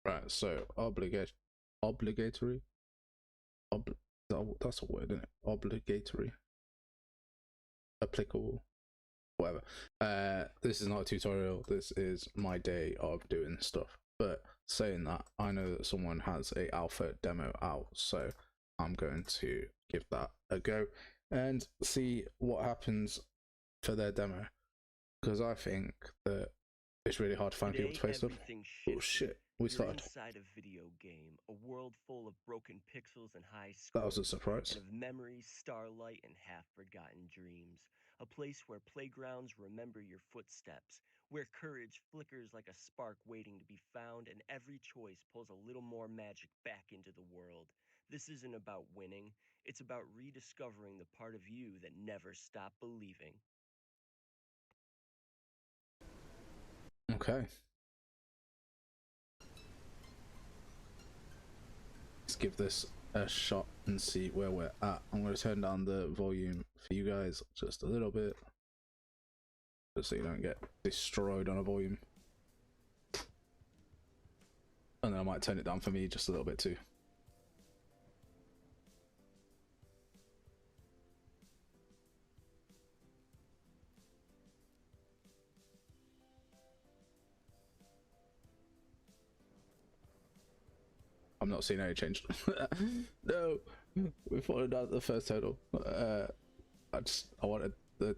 Right, so obligatory, that's a word, isn't it? Obligatory, applicable, whatever. This is not a tutorial. This is my day of doing stuff. But saying that, I know that someone has a alpha demo out, so I'm going to give that a go and see what happens for their demo. Because I think that it's really hard to find people to play stuff. Oh shit, we You're started. inside a video game, a world full of broken pixels and high That was a scores, surprise. and of memories, starlight, and half-forgotten dreams. A place where playgrounds remember your footsteps, where courage flickers like a spark waiting to be found, and every choice pulls a little more magic back into the world. This isn't about winning, it's about rediscovering the part of you that never stopped believing. Okay. Let's give this a shot and see where we're at. I'm going to turn down the volume for you guys just a little bit, just so you don't get destroyed on a volume. And then I might turn it down for me just a little bit too. I'm not seeing any change. No, we've fallen down at the first hurdle. I wanted the.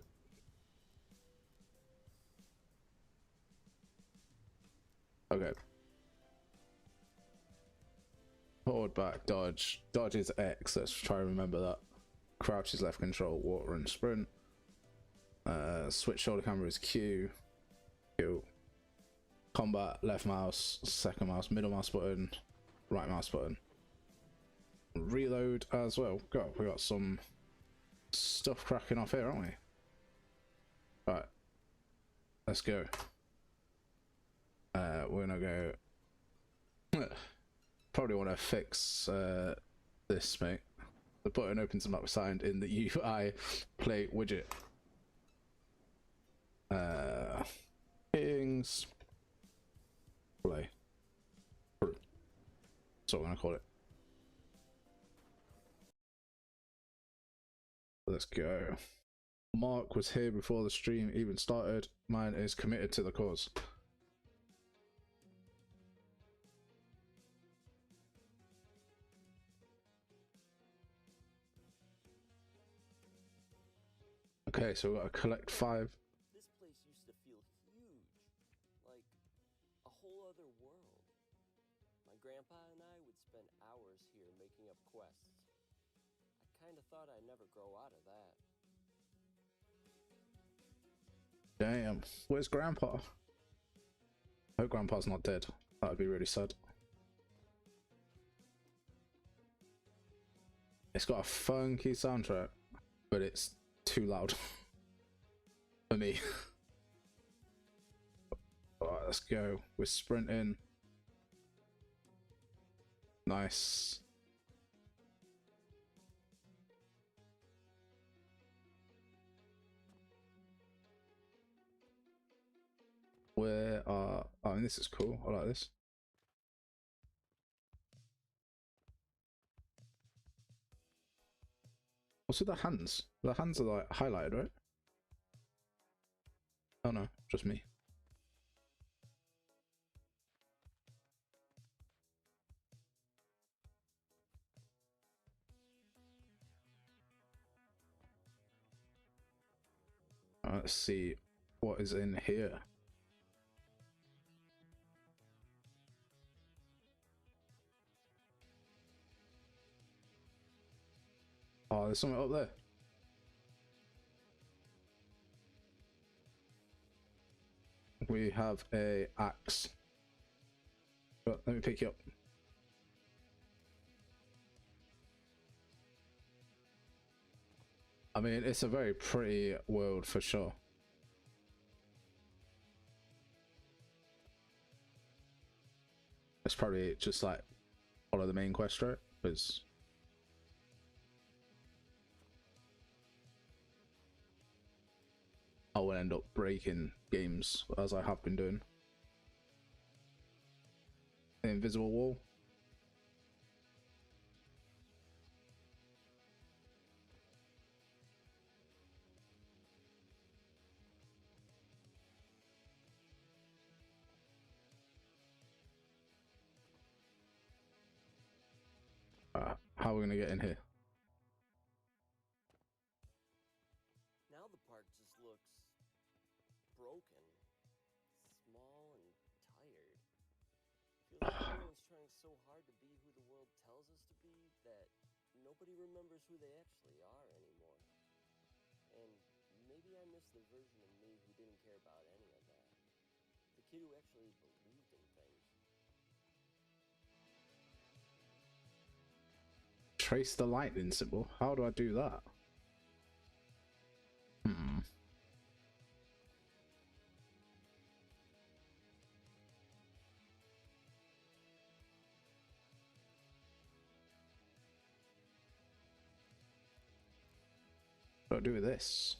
Okay. Forward, back, dodge. Dodge is X. Let's try and remember that. Crouch is left control, water and sprint. Switch shoulder camera is Q. Q. Combat, left mouse, second mouse, middle mouse button, right mouse button. Reload as well. We got some stuff cracking off here, aren't we? Right. Let's go. We're gonna go. Probably want to fix this, mate. The button opens the map signed in the UI play widget. Kings play. That's what I'm gonna call it. Let's go. Mark was here before the stream even started. Man is committed to the cause. Okay, so we've got to collect 5. This place used to feel huge, like a whole other world. My grandpa and I would spend hours here making up quests. I kind of thought I'd never grow out of that. Damn, where's Grandpa? I hope Grandpa's not dead. That would be really sad. It's got a funky soundtrack, but it's too loud for me. Alright, let's go. We're sprinting. Nice. Where are... Oh, I mean, this is cool. I like this. What's with the hands? The hands are like highlighted, right? Oh no, just me. Let's see what is in here. Oh, there's something up there. We have a axe. But let me pick you up. I mean, it's a very pretty world for sure. It's probably just like follow the main quest, right? Because I will end up breaking games as I have been doing. The invisible wall. How are we gonna get in here? Now the park just looks broken, small and tired. Feels like everyone's trying so hard to be who the world tells us to be that nobody remembers who they actually are anymore. And maybe I miss the version of me who didn't care about any of that. The kid who actually believed in things. Trace the lightning symbol. How do I do that? What do I do with this?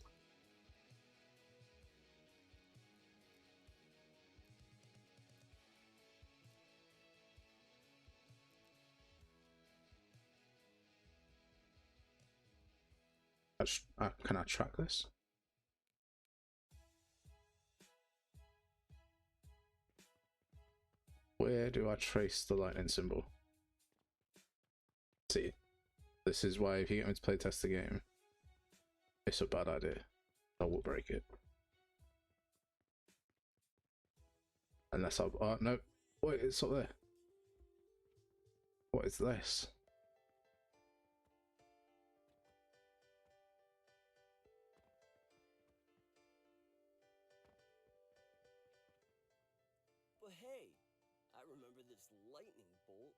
Can I track this? Where do I trace the lightning symbol? See, this is why if you get me to play test the game, it's a bad idea. I will break it. Unless I... Oh, no. Wait, it's up there. What is this? But hey, I remember this lightning bolt.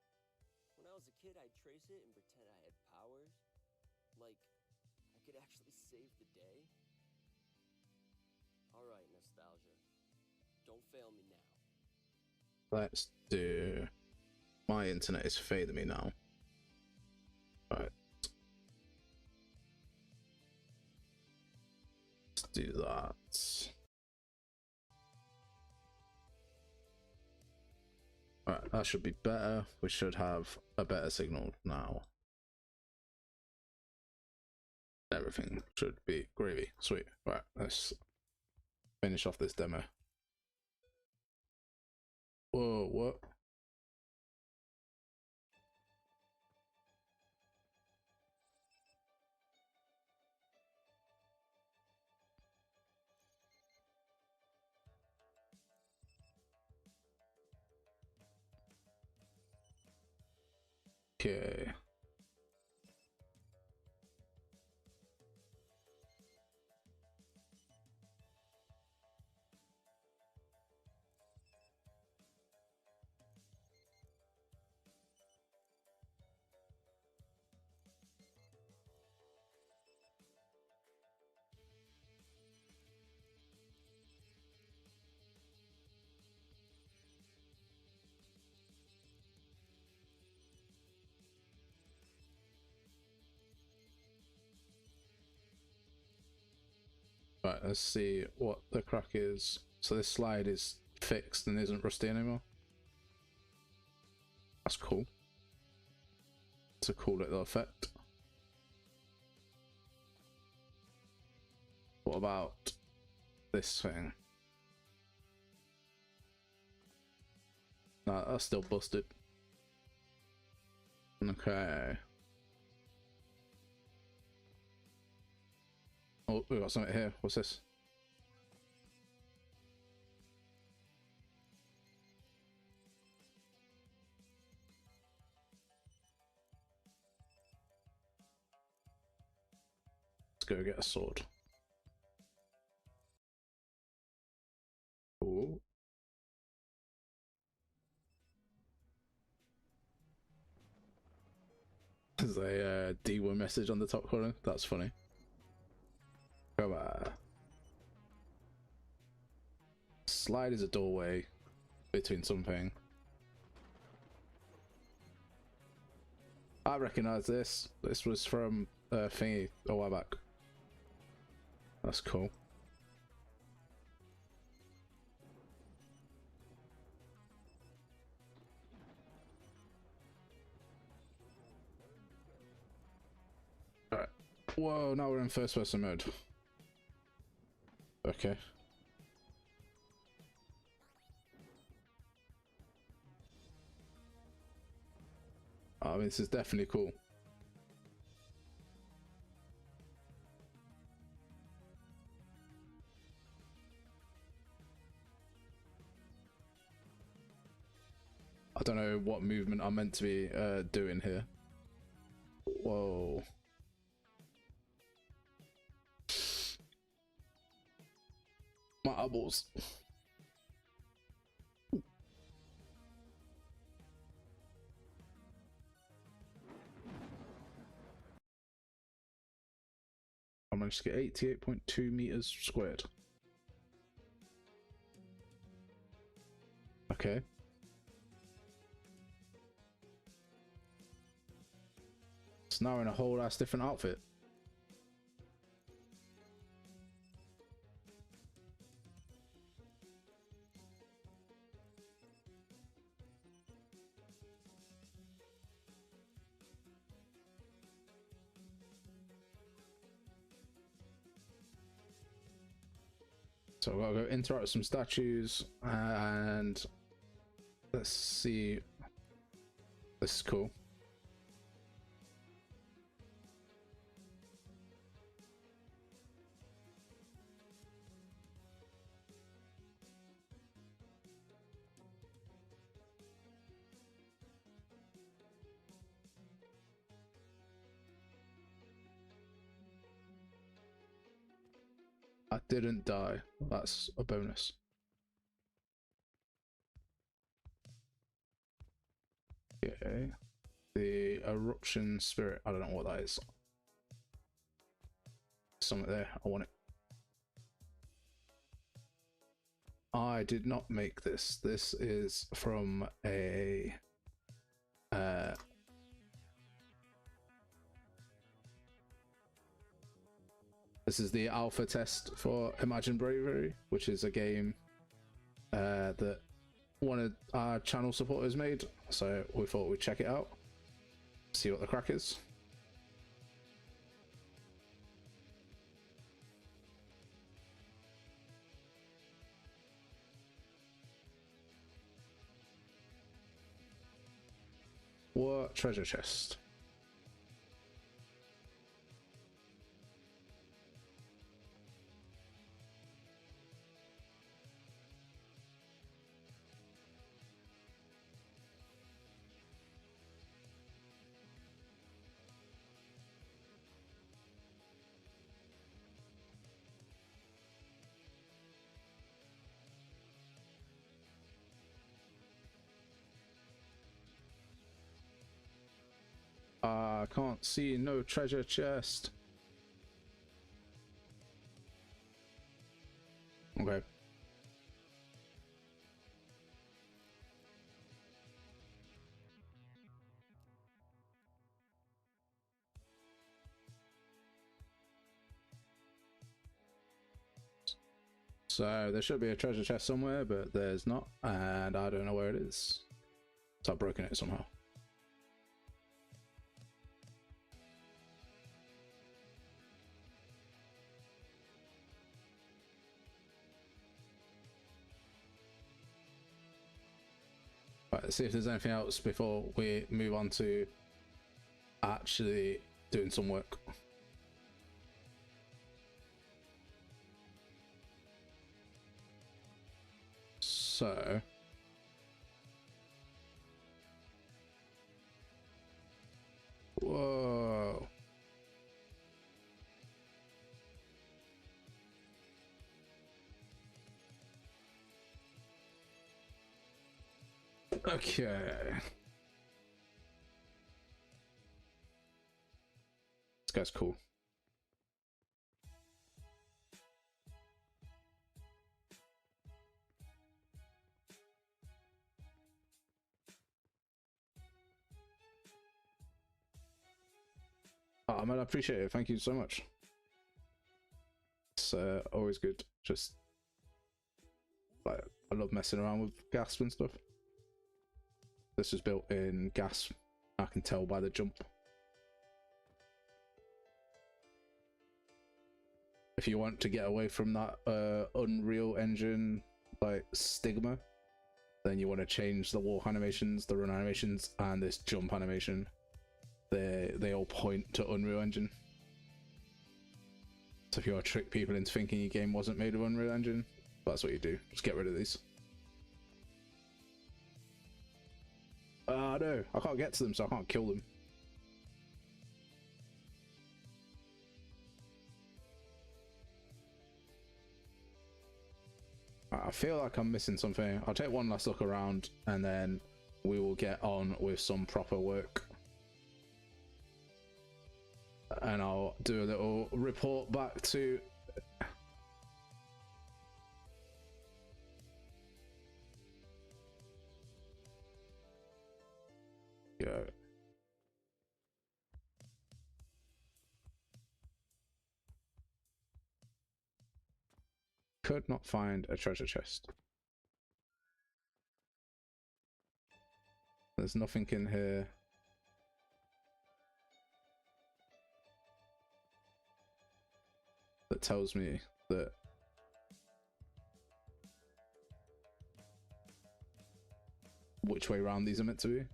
When I was a kid, I'd trace it and pretend I had powers. Like, I could actually save the day. Alright, nostalgia. Don't fail me now. Let's do... My internet is fading me now. Right. Let's do that. Alright, that should be better. We should have a better signal now. Everything should be gravy. Sweet. Right, let's finish off this demo. Whoa, what? Okay. Right, let's see what the crack is. So this slide is fixed and isn't rusty anymore. That's cool. It's a cool little effect. What about this thing? Nah, that's still busted. Okay. Oh, we got something here. What's this? Let's go get a sword. Ooh. There's a D1 message on the top corner. That's funny. Come on. Slide is a doorway between something. I recognize this. This was from thingy a while back. That's cool. Whoa, now we're in first person mode. Okay. I mean, this is definitely cool. I don't know what movement I'm meant to be doing here. Whoa. My eyeballs. I managed to get 88.2 meters squared. Okay. It's now in a whole ass different outfit. So I've got to go interact with some statues and let's see. This is cool. I didn't die. That's a bonus. Okay. The eruption spirit. I don't know what that is. Something there. I want it. I did not make this. This is from a this is the alpha test for Imagine Bravery, which is a game that one of our channel supporters made. So we thought we'd check it out, see what the crack is. What treasure chest? I can't see no treasure chest. Okay. So there should be a treasure chest somewhere, but there's not, and I don't know where it is. So I've broken it somehow. Right, let's see if there's anything else before we move on to actually doing some work. So whoa. Okay. This guy's cool. Oh man, I appreciate it. Thank you so much. It's always good. Just like I love messing around with gas and stuff. This was built in gas. I can tell by the jump. if you want to get away from that Unreal Engine like stigma, then you want to change the walk animations, the run animations, and this jump animation. They all point to Unreal Engine. So if you want to trick people into thinking your game wasn't made of Unreal Engine, that's what you do. Just get rid of these. No, I can't get to them, so I can't kill them. I feel like I'm missing something. I'll take one last look around, and then we will get on with some proper work. And I'll do a little report back to... Yeah. Could not find a treasure chest. There's nothing in here. That tells me that which way around these are meant to be.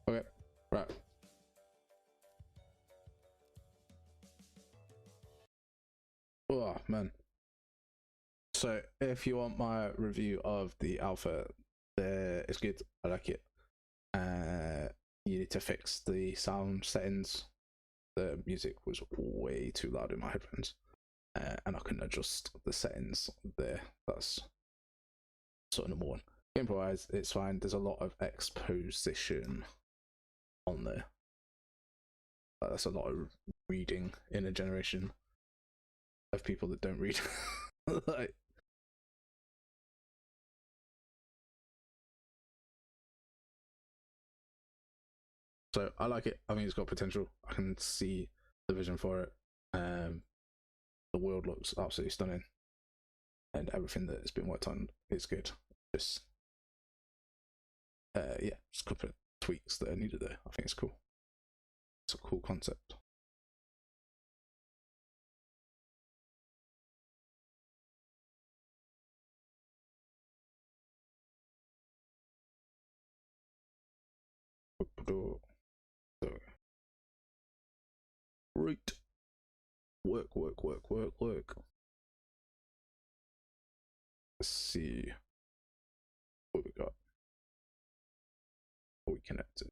Okay, right. Oh man. So if you want my review of the alpha, it's good. I like it. You need to fix the sound settings. The music was way too loud in my headphones, and I couldn't adjust the settings there. That's sort of number one. Gameplay wise, it's fine. There's a lot of exposition on there. That's a lot of reading in a generation of people that don't read. Like, so I like it. I think it's got potential. I can see the vision for it. The world looks absolutely stunning, and everything that's been worked on is good. Just yeah, just a couple of tweaks that are needed there. I think it's cool. It's a cool concept. So, right. Work. Let's see what we got. What we connected.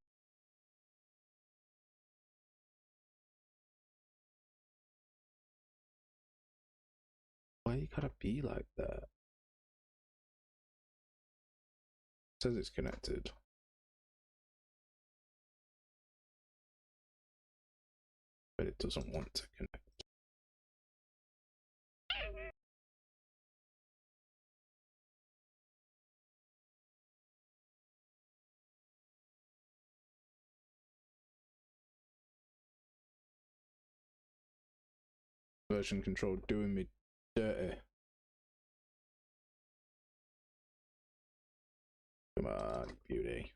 Why you gotta be like that? It says it's connected. But it doesn't want to connect. Version control doing me dirty. Come on, beauty.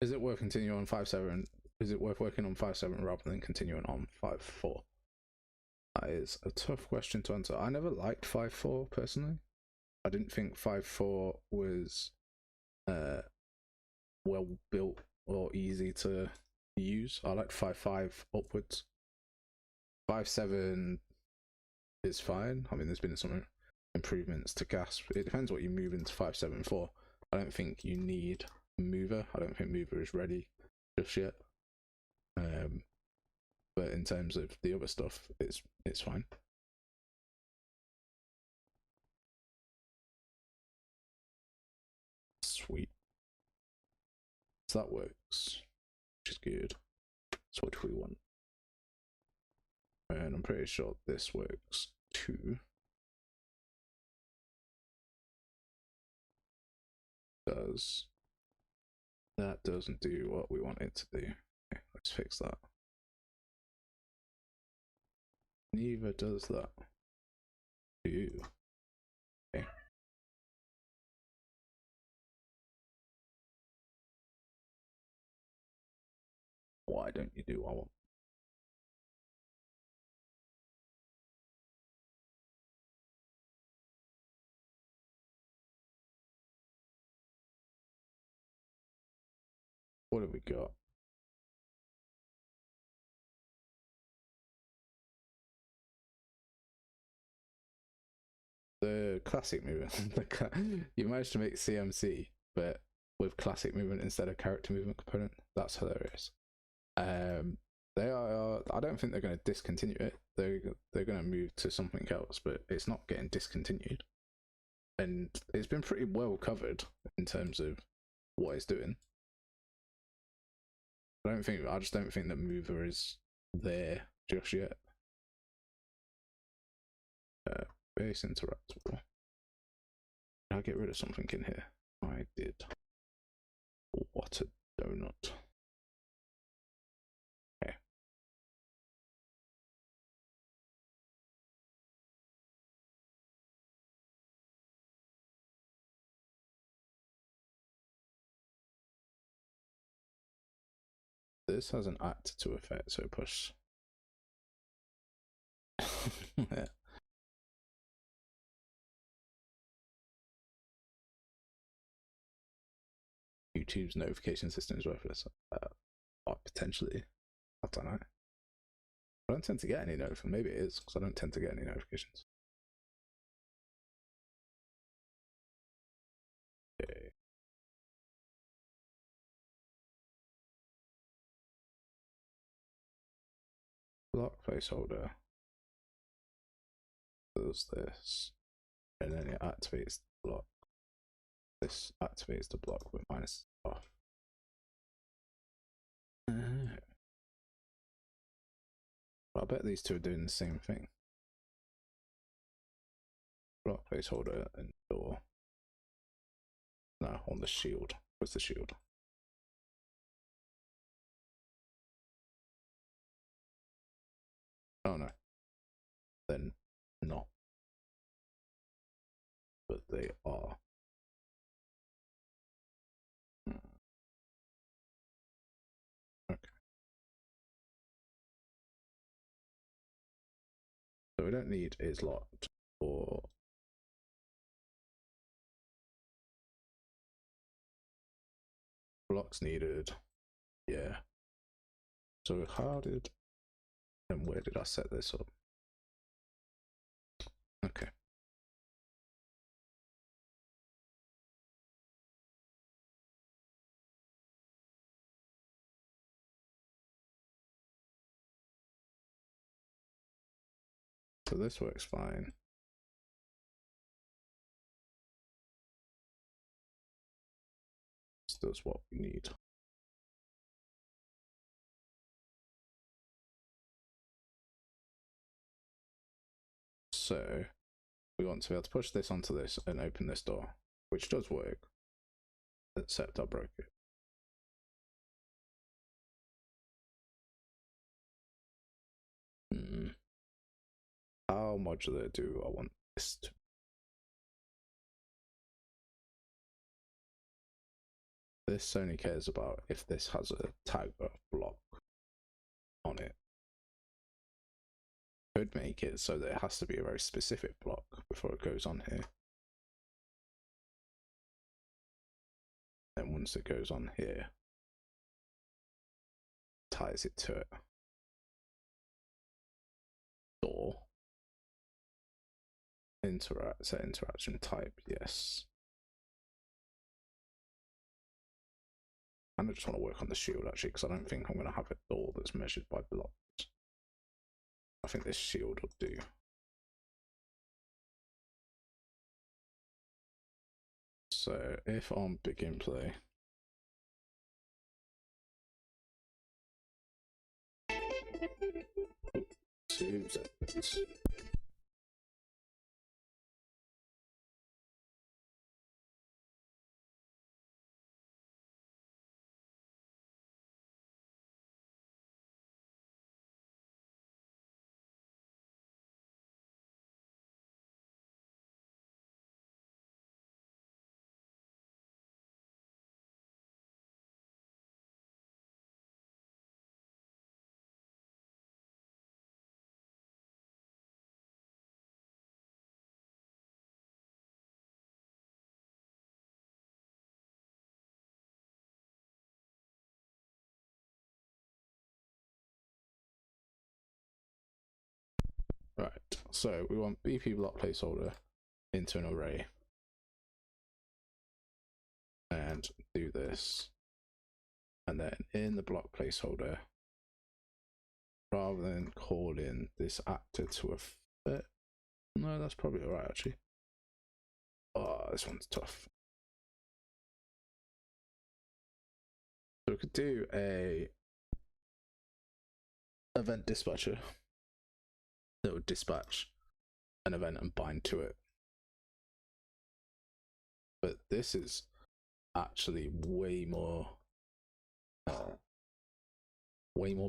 Is it worth continuing on 5.7? Is it worth working on 5.7 rather than continuing on 5.4? That is a tough question to answer. I never liked 5.4 personally. I didn't think 5.4 was well built or easy to use. I liked 5.5 upwards. 5.7 is fine. I mean, there's been some improvements to gas. It depends what you move into 5.7 for. I don't think you need mover. I don't think mover is ready just yet. But in terms of the other stuff, it's fine. Sweet. So that works, which is good. So what do we want? And I'm pretty sure this works too. That doesn't do what we want it to do. Okay, let's fix that. Neither does that. Ooh. Okay. Why don't you do what I want? What have we got? The classic movement. You managed to make CMC, but with classic movement instead of character movement component. That's hilarious. They are. I don't think they're going to discontinue it. They're going to move to something else, but it's not getting discontinued. And it's been pretty well covered in terms of what it's doing. I just don't think that mover is there just yet. Base interactable. Did I get rid of something in here? I did. What a donut. Okay. This has an act to effect, so push. Yeah. YouTube's notification system is worthless. Potentially. I don't know. I don't tend to get any notifications. Maybe it is, because I don't tend to get any notifications. Okay. Block placeholder does this. And then it activates the block. This activates the block with minus off. I bet these two are doing the same thing. Block placeholder and door. No, on the shield. Where's the shield? Oh no. Then no. But they are. Okay. So we don't need is locked or blocks needed. Yeah. So how did and where did I set this up? Okay. So this works fine. This does what we need. So we want to be able to push this onto this and open this door, which does work, except I broke it. How modular do I want this to? This only cares about if this has a tag of block on it. Could make it so that it has to be a very specific block before it goes on here. And once it goes on here, ties it to it. Door. Set interaction type, yes. And I just want to work on the shield actually, because I don't think I'm going to have a door that's measured by blocks. I think this shield will do. So if on begin play, Right, so we want BP block placeholder into an array and do this, and then in the block placeholder, rather than calling this actor to effect, no, that's probably alright actually. Oh, this one's tough. So we could do a event dispatcher that would dispatch an event and bind to it. But this is actually way more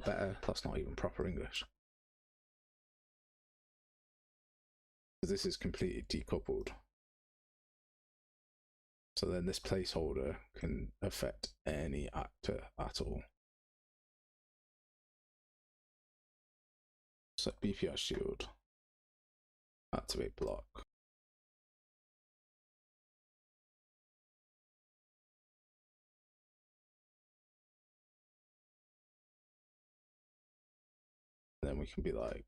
better. That's not even proper English. This is completely decoupled. So then this placeholder can affect any actor at all. So BPR shield, activate block. Then we can be like,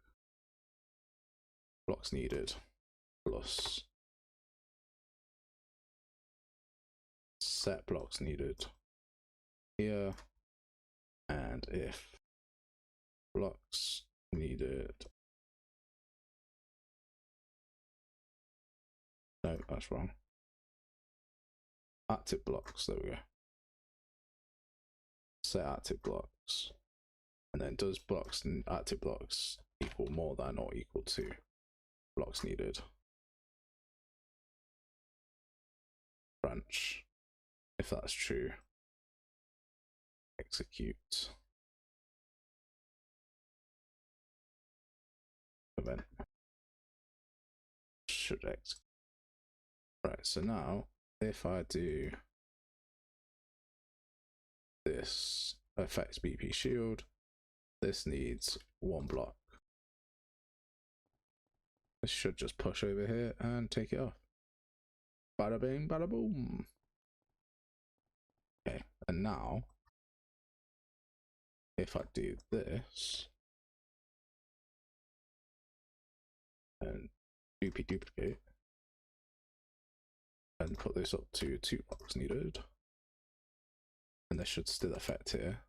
blocks needed plus set blocks needed here, and if blocks needed, no, that's wrong, active blocks, there we go, set active blocks, and then does blocks and active blocks equal more than or equal to blocks needed, branch. If that's true, execute event, should execute. Right, so now if I do this affects BP shield, this needs one block. This should just push over here and take it off. Bada bing, bada boom. Okay, and now if I do this and duplicate and put this up to 2 blocks needed, and this should still affect here.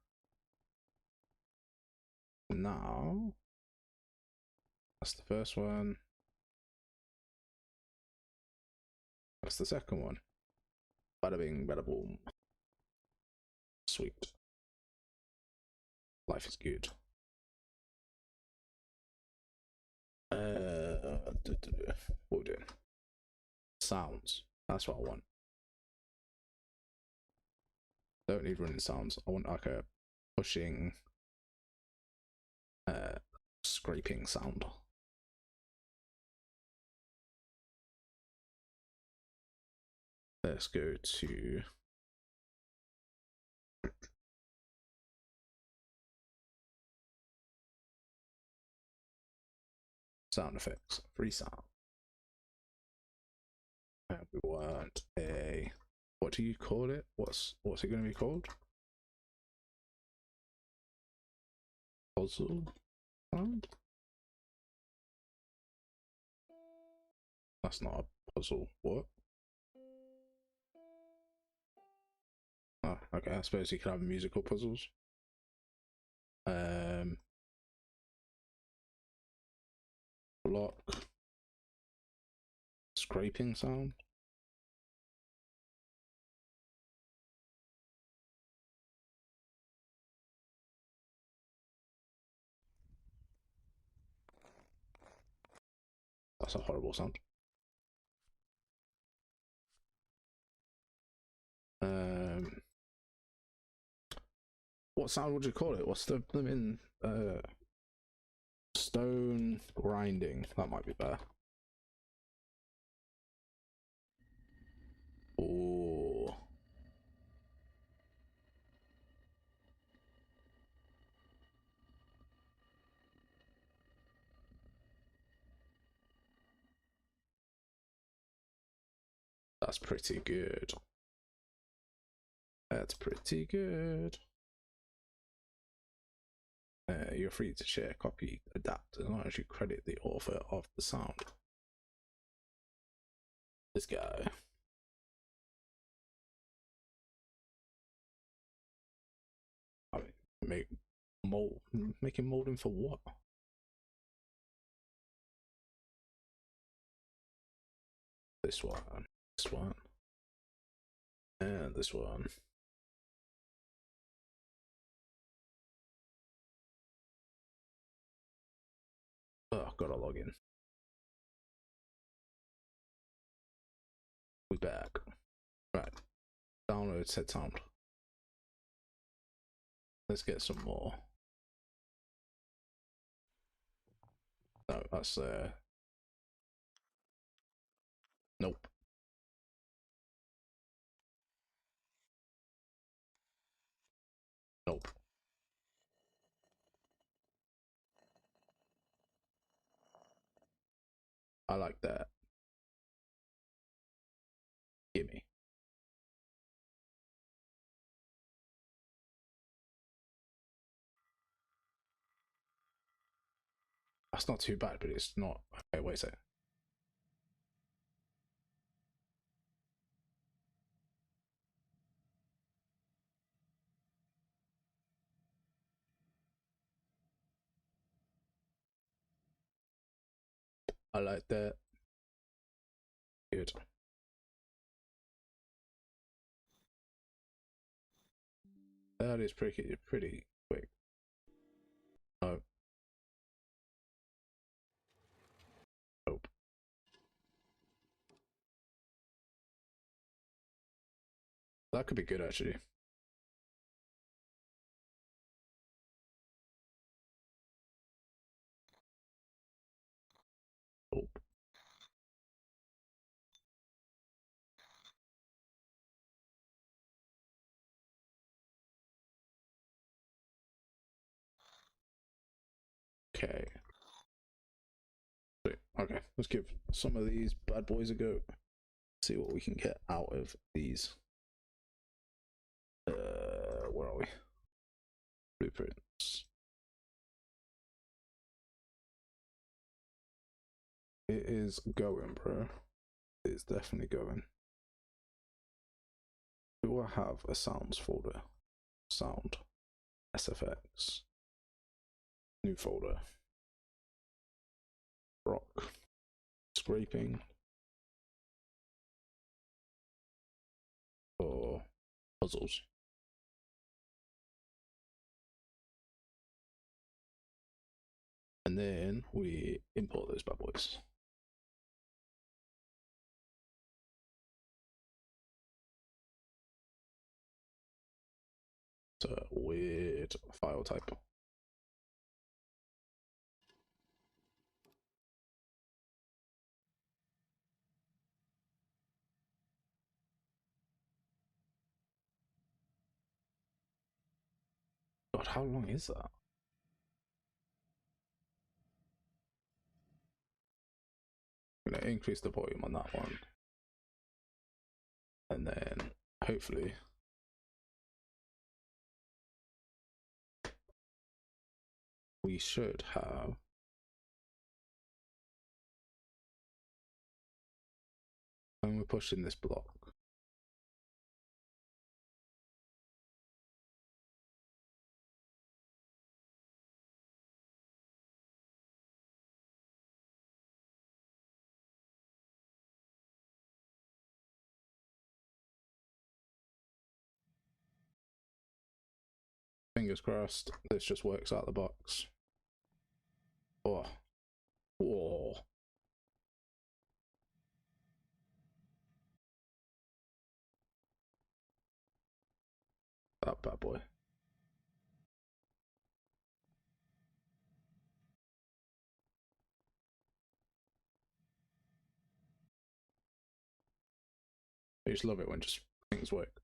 Now that's the first one, that's the second one. Bada bing, bada boom. Sweet. Life is good. What we're doing? Sounds. That's what I want. Don't need running sounds. I want like a pushing, scraping sound. Let's go to sound effects, free sound. And we want a, what do you call it? What's it going to be called? Puzzle sound? That's not a puzzle. What? Oh, okay. I suppose you could have musical puzzles. Block scraping sound. That's a horrible sound. What sound would you call it? What's the blimmin' stone grinding? That might be better. Oh, that's pretty good. That's pretty good. You're free to share, copy, adapt, as long as you credit the author of the sound. This guy. I mean, making molding for what? This one, and this one. Oh, gotta log in. We back. Right. Download set sound. Let's get some more. No, that's nope. Nope. I like that. Gimme. That's not too bad, but it's not. Okay, wait a second. I like that. Good. That is pretty quick. No. Nope. That could be good actually. Nope. Okay. Okay, let's give some of these bad boys a go. See what we can get out of these. Where are we? Blueprints. It is going, bro. It's definitely going. Do I have a sounds folder? Sound. SFX. New folder. Rock. Scraping. Or puzzles. And then we import those bad boys. It's a weird file type. God, how long is that? I'm gonna increase the volume on that one. And then hopefully we should have when we're pushing this block. Fingers crossed this just works out the box. Oh. Whoa. That bad boy. I just love it when just things work.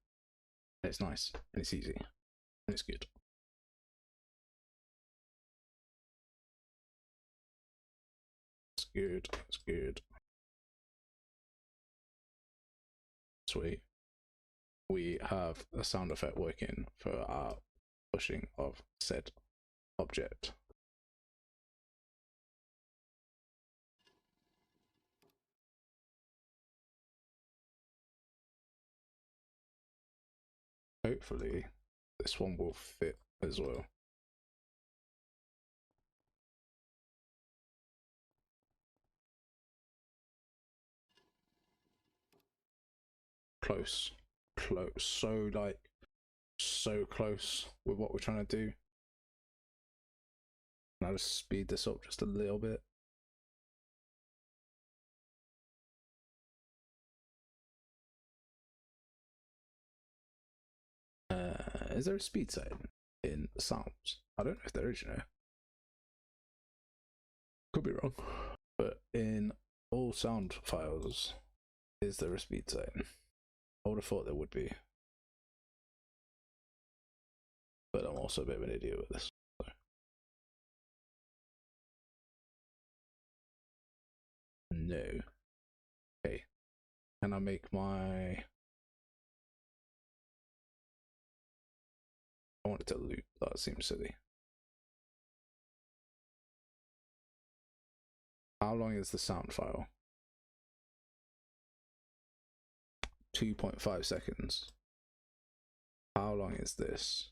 And it's nice and it's easy and it's good. It's good. It's good. Sweet. We have a sound effect working for our pushing of said object. Hopefully this one will fit as well. Close, so like so close with what we're trying to do. And I'll just speed this up just a little bit. Is there a speed setting in sounds? I don't know if there is, you know. Could be wrong. But in all sound files, is there a speed setting? I would have thought there would be. But I'm also a bit of an idiot with this. So. No. Okay. Can I make my... I wanted to loop. That seems silly. How long is the sound file? 2.5 seconds. How long is this?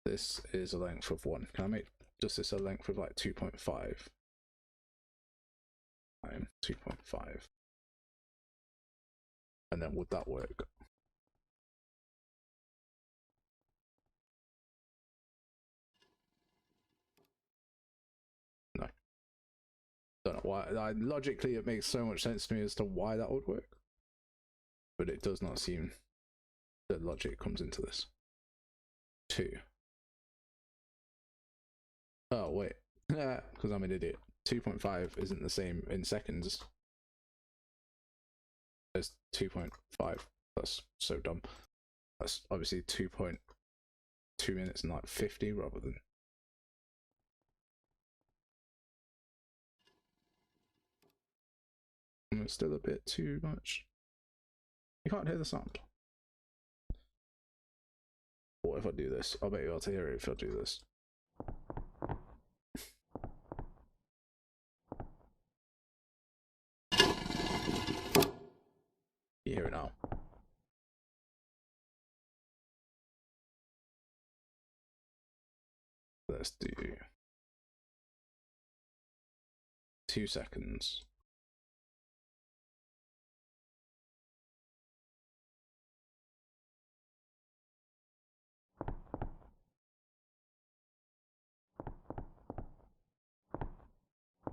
This is a length of 1. Can I make just this a length of like 2.5? 2.5. And then would that work? No. Don't know why. Logically, it makes so much sense to me as to why that would work. But it does not seem that logic comes into this. 2. Oh, wait. Because I'm an idiot. 2.5 isn't the same in seconds as 2.5. That's so dumb. That's obviously 2.2 minutes and like 50 rather than... It's still a bit too much. You can't hear the sound. What if I do this? I'll bet you'll be able to hear it if I do this. You hear it now. Let's do 2 seconds.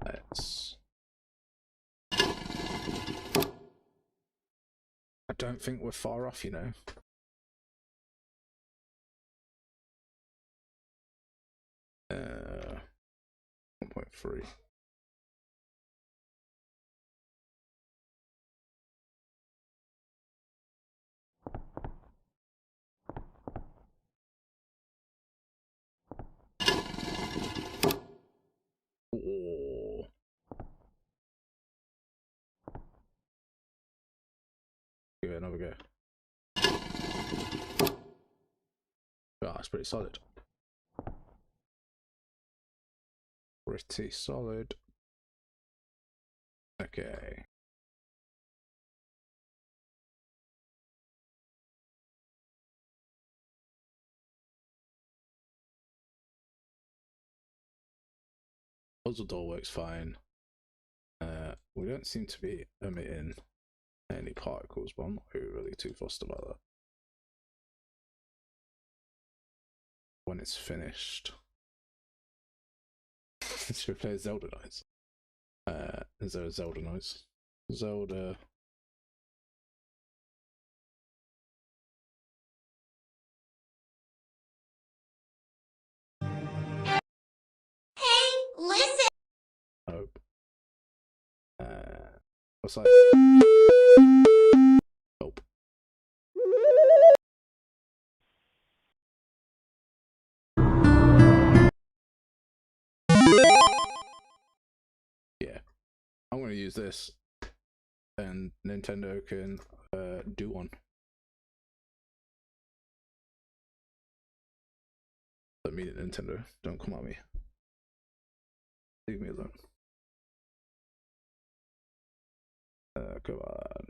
Let's... I don't think we're far off, you know. Uh, 1.3. Oh. Give it another go. Oh, that's pretty solid. Pretty solid. Okay. Puzzle door works fine. We don't seem to be emitting any particles, but I'm not really too fussed about that. When it's finished, should we play a Zelda noise? Is there a Zelda noise? Zelda. Hey, listen! Hope. What's that? Hope. Yeah. I'm gonna use this, and Nintendo can do one. Let me, Nintendo. Don't come at me. Leave me alone. Come on.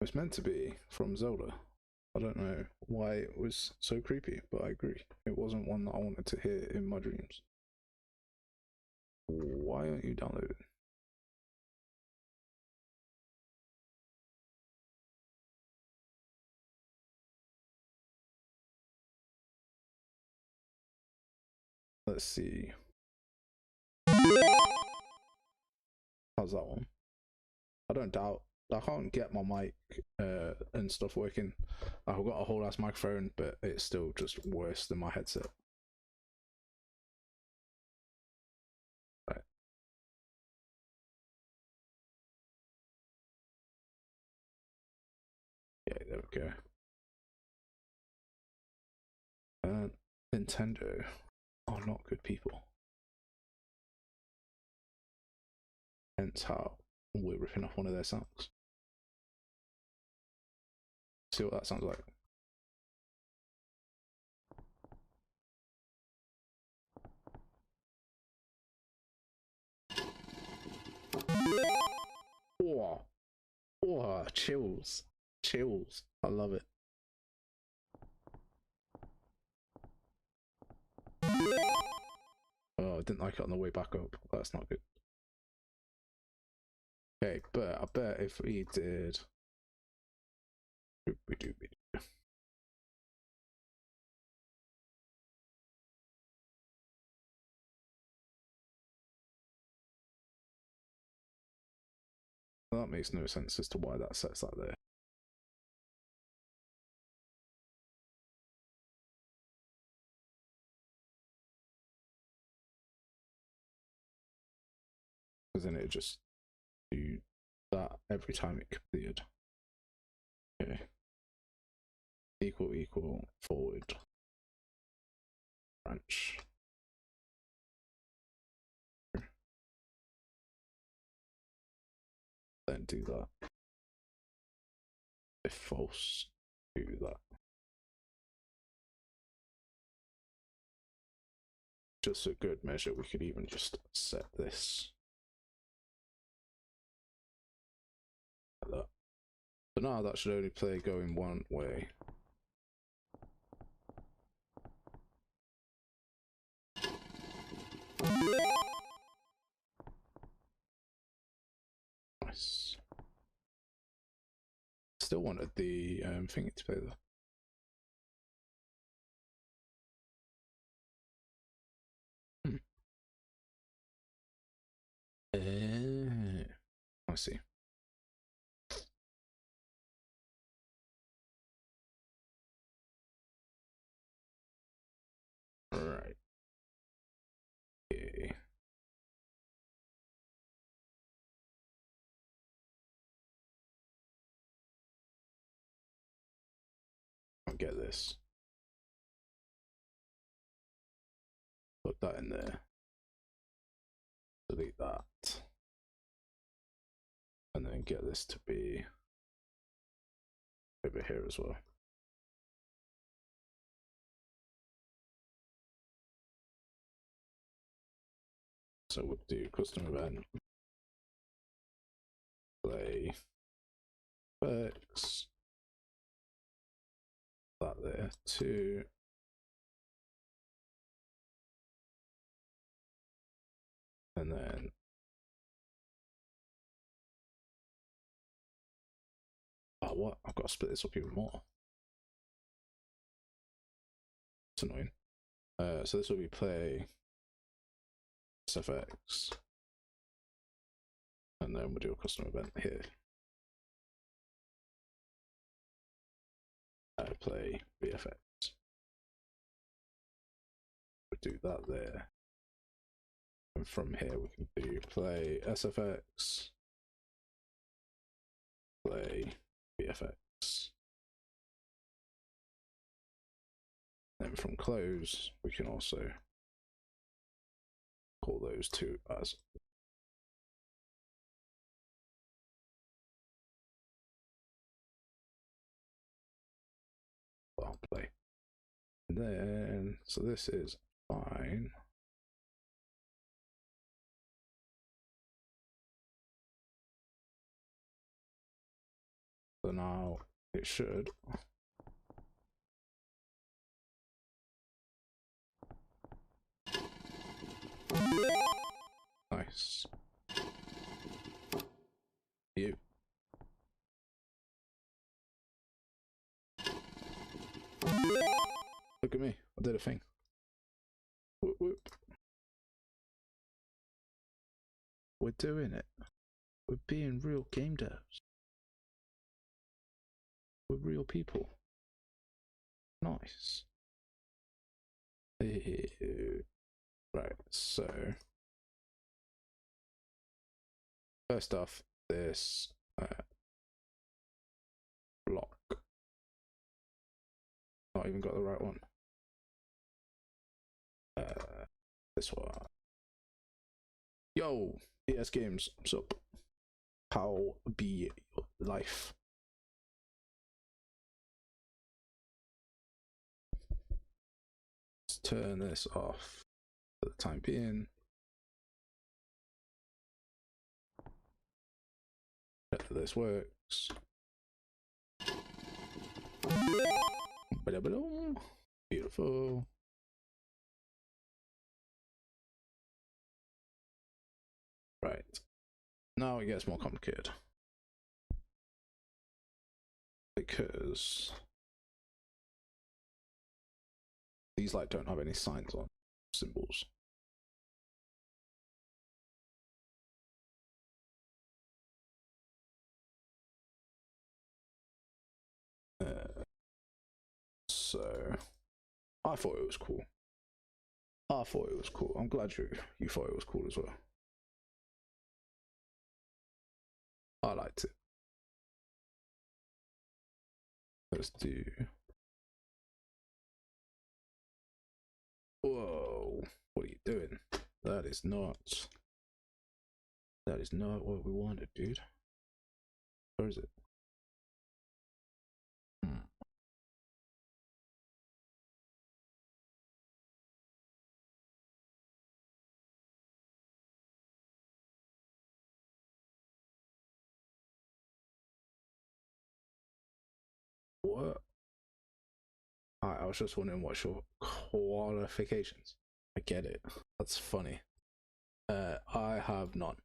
It's meant to be from Zelda. I don't know why it was so creepy, but I agree. It wasn't one that I wanted to hear in my dreams. Why aren't you downloading? Let's see. How's that one? I don't doubt. I can't get my mic and stuff working. I've got a whole ass microphone, but it's still just worse than my headset. Right. Yeah, there we go. Nintendo are not good people. Hence how we're ripping off one of their songs. See what that sounds like. Oh, oh, chills. Chills. I love it. Oh, I didn't like it on the way back up. That's not good. Okay, but I bet if we did. That makes no sense as to why that sets that there. Because then it just do that every time it completed. Okay. Equal forward branch. Then do that. If false, do that. Just a good measure, we could even just set this like that. So now that should only play going one way. Nice. Still wanted the thingy to play though. I see. Right. Okay. I'll get this. Put that in there. Delete that. And then get this to be over here as well. So we'll do custom event, play effects, that there too. And then what? I've got to split this up even more. It's annoying. So this will be play SFX, and then we'll do a custom event here. Play VFX. We'll do that there. And from here we can do play SFX, play VFX. Then from close we can also call those two as well, play. And then, so this is fine. So now it should. Nice. You. Look at me. I did a thing. Whoop, whoop. We're doing it. We're being real game devs. We're real people. Nice. Right, so first off, this block. Not even got the right one. This one. Yo, ES Games, what's up? How be your life? Let's turn this off for the time being. Check that this works. Beautiful. Right. Now it gets more complicated. Because these like don't have any signs on symbols. So I thought it was cool. I thought it was cool. I'm glad you thought it was cool as well. I liked it. Let's do. Whoa! What are you doing? That is not. That is not what we wanted, dude. Where is it? What? I was just wondering what's your qualifications. I get it. That's funny. I have none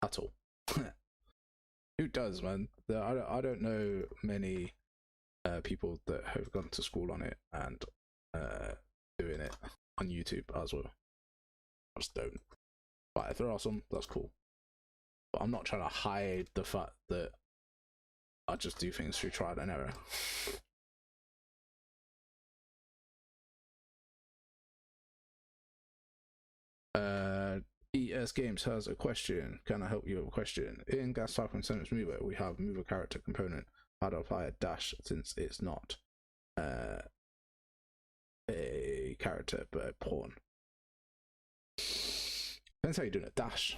at all. Who does, man? I don't know many people that have gone to school on it and doing it on YouTube as well. I just don't. But if there are some, that's cool. But I'm not trying to hide the fact that I just do things through trial and error. ES Games has a question. Can I help you with a question? In Gas Type and Sentence Mover, we have Mover Character component. How to apply a dash since it's not a character but a pawn? Depends how you're doing a dash.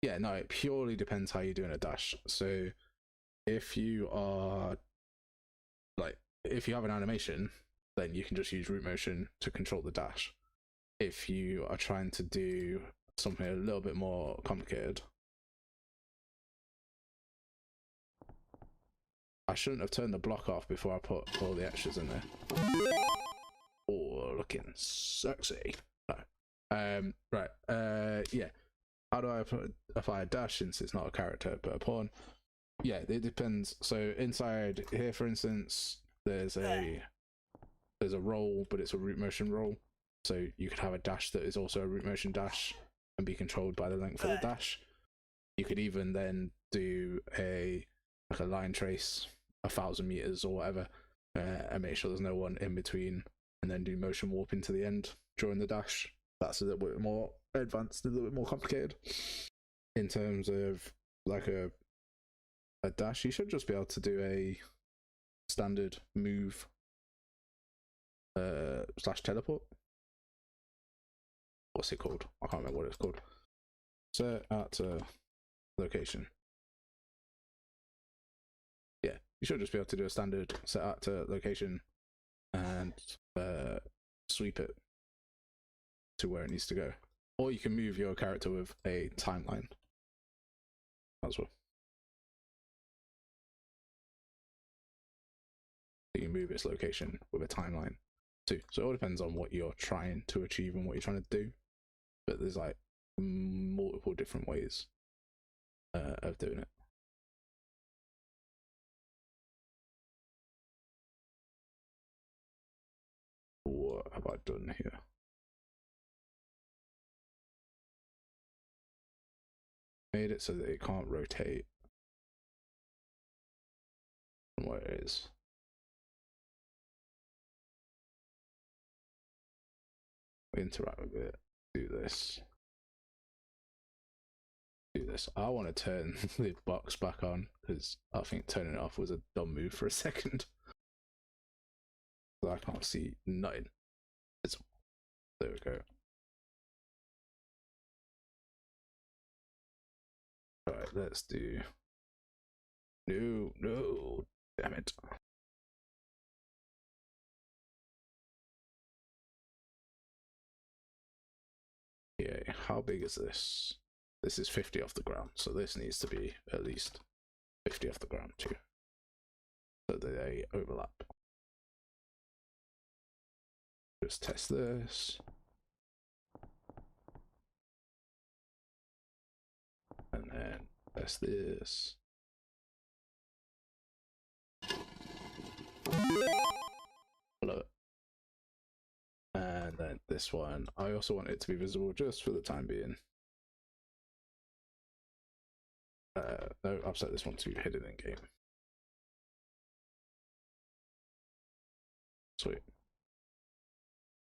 Yeah, no, it purely depends how you're doing a dash. So if you are like, if you have an animation, then you can just use root motion to control the dash. If you are trying to do something a little bit more complicated, I shouldn't have turned the block off before I put all the extras in there. Oh, looking sexy. No. Right. Yeah. How do I apply a dash since it's not a character but a pawn? Yeah, it depends. So inside here, for instance, there's a roll, but it's a root motion roll. So you could have a dash that is also a root motion dash and be controlled by the length of the dash. You could even then do like a line trace 1,000 meters or whatever, and make sure there's no one in between, and then do motion warp into the end during the dash. That's a little bit more advanced, a little bit more complicated. In terms of like a dash, you should just be able to do a standard move slash teleport. What's it called? I can't remember what it's called. Set at location. Yeah, you should just be able to do a standard set at location and sweep it to where it needs to go. Or you can move your character with a timeline as well. You can move its location with a timeline too. So it all depends on what you're trying to achieve and what you're trying to do. But there's like multiple different ways of doing it. What have I done here? Made it so that it can't rotate from where it is. Interact with it. Do this. Do this. I want to turn the box back on because I think turning it off was a dumb move for a second. So I can't see nothing. There we go. Alright, let's do. No, damn it. Yeah, how big is this? This is 50 off the ground, so this needs to be at least 50 off the ground too. So they overlap. Just test this. And then test this. Love it. And then this one, I also want it to be visible just for the time being. No, I've set this one to hidden in game. Sweet.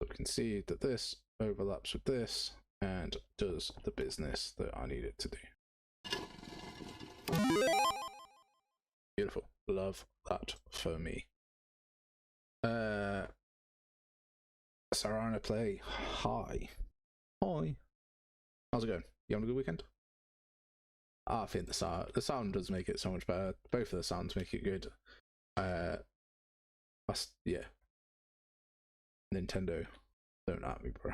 So we can see that this overlaps with this and does the business that I need it to do. Beautiful. Love that for me. Sarana Play. Hi. Hi. How's it going? You having a good weekend? I think the sound does make it so much better. Both of the sounds make it good. Yeah. Nintendo, don't at me, bro.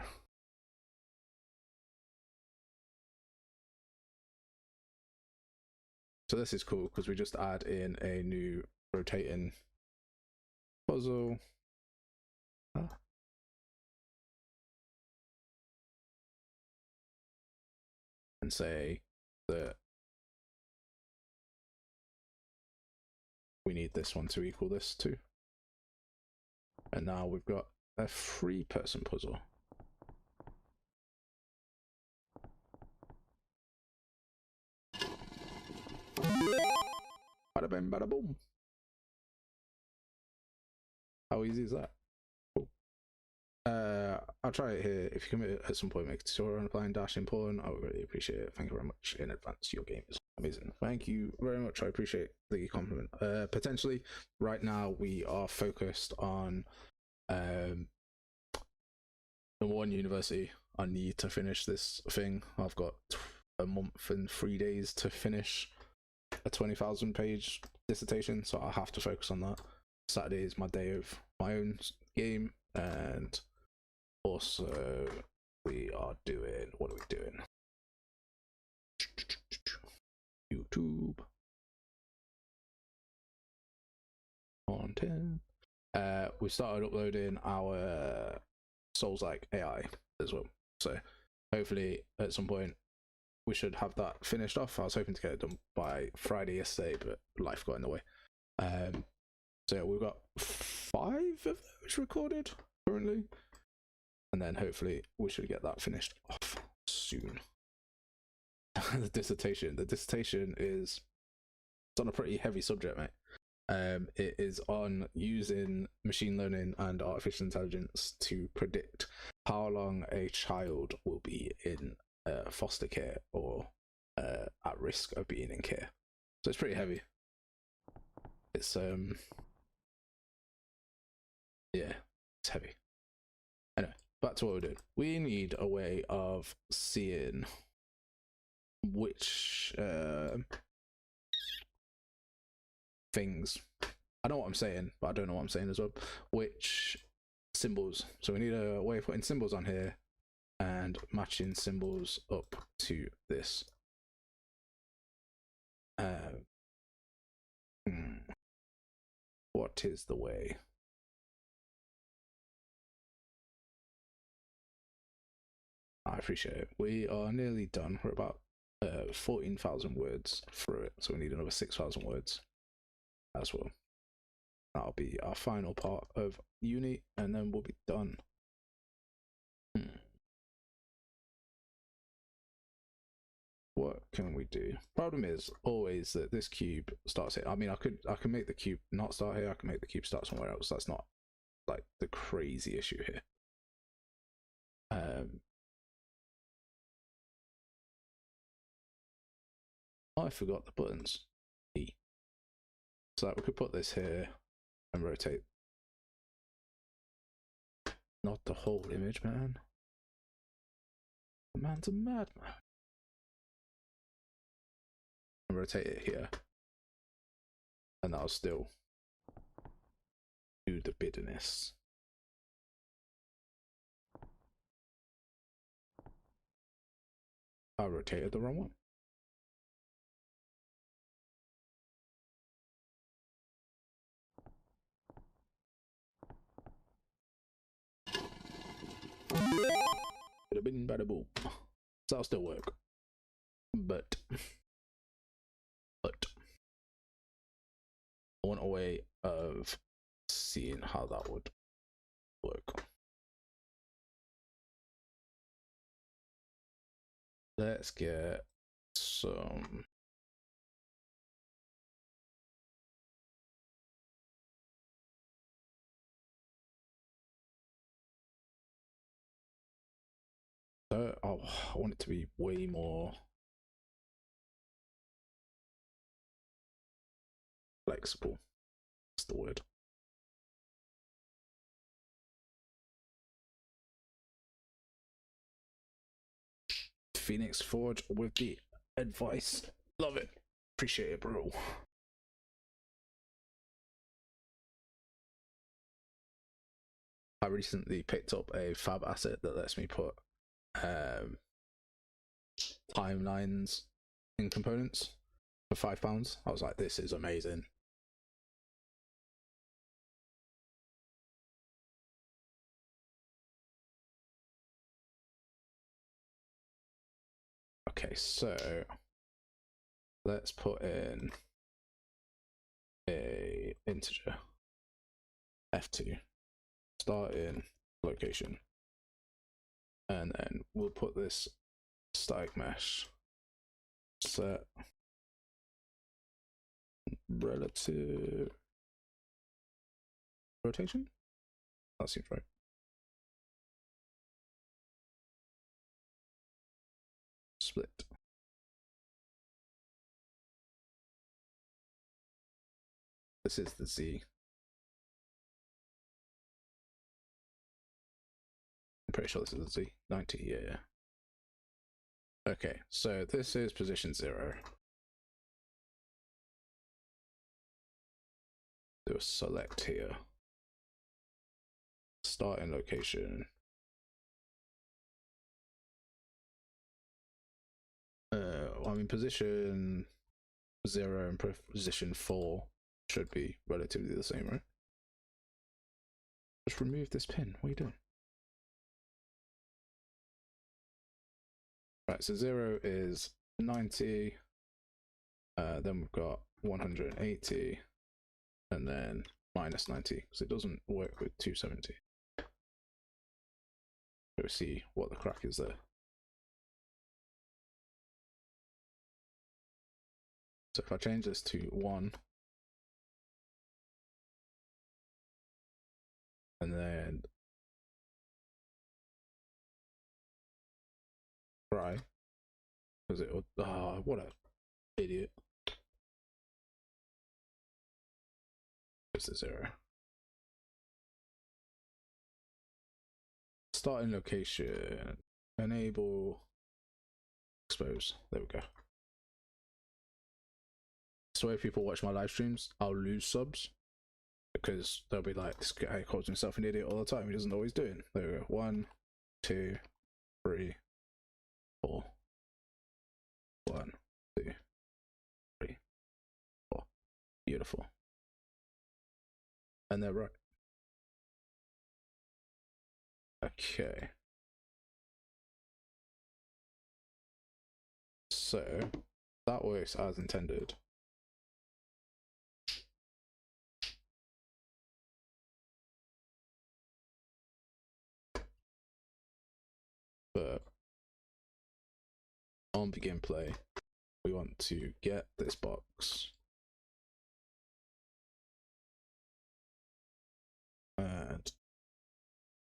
So this is cool because we just add in a new rotating puzzle. And say that we need this one to equal this too. And now we've got a 3-person puzzle. Bada bing, bada boom. How easy is that? Cool. I'll try it here. If you can at some point make a tutorial on applying dashing pawn, I would really appreciate it. Thank you very much in advance. Your game is amazing. Thank you very much. I appreciate the compliment. Potentially, right now we are focused on the one university. I need to finish this thing. I've got a month and 3 days to finish a 20,000 page dissertation, so I have to focus on that. Saturday is my day of my own game, and also we are doing, what are we doing? YouTube content. We started uploading our Souls-like AI as well, so hopefully at some point we should have that finished off. I was hoping to get it done by Friday yesterday, but life got in the way. So yeah, we've got 5 of those recorded currently, and then hopefully we should get that finished off soon. The dissertation is, it's on a pretty heavy subject, mate. It is on using machine learning and artificial intelligence to predict how long a child will be in foster care or at risk of being in care. So it's pretty heavy. It's yeah, it's heavy. back to what we did. We need a way of seeing which things. I know what I'm saying, but I don't know what I'm saying as well. Which symbols. So we need a way of putting symbols on here and matching symbols up to this. What is the way? I appreciate it. We are nearly done. We're about 14,000 words through it, so we need another 6,000 words as well. That'll be our final part of uni, and then we'll be done. What can we do? Problem is always that this cube starts here. I mean, I can make the cube not start here. I can make the cube start somewhere else. That's not like the crazy issue here. I forgot the buttons. E. So we could put this here and rotate. Not the whole image, man. The man's a madman. And rotate it here. And that'll still do the bitterness. I rotated the wrong one. Bada bing, bada boom. So that'll still work. But I want a way of seeing how that would work. Let's get some I want it to be way more flexible. That's the word. Phoenix Forge with the advice. Love it. Appreciate it, bro. I recently picked up a fab asset that lets me put timelines in components for £5. I was like, this is amazing. Okay, so let's put in a integer f2 start in location, and then we'll put this static mesh set relative rotation. That seems right. Split. This is the Z. I'm pretty sure this is the Z. 90, yeah. Okay, so this is position 0. Do a select here. Start in location. I mean, position 0 and position 4 should be relatively the same, right? Just remove this pin. What are you doing? Right, so 0 is 90. Then we've got 180, and then minus 90 because it doesn't work with 270. So we see what the crack is there. So if I change this to 1, and then try, because it would, what a idiot. It's a 0. starting location, enable expose. There we go. So if people watch my live streams, I'll lose subs because they'll be like, this guy calls himself an idiot all the time. He doesn't know what he's doing. There we go. 1, 2, 3, 4. 1, 2, 3, 4. Beautiful. And they're right. Okay. So that works as intended. But on begin play, we want to get this box and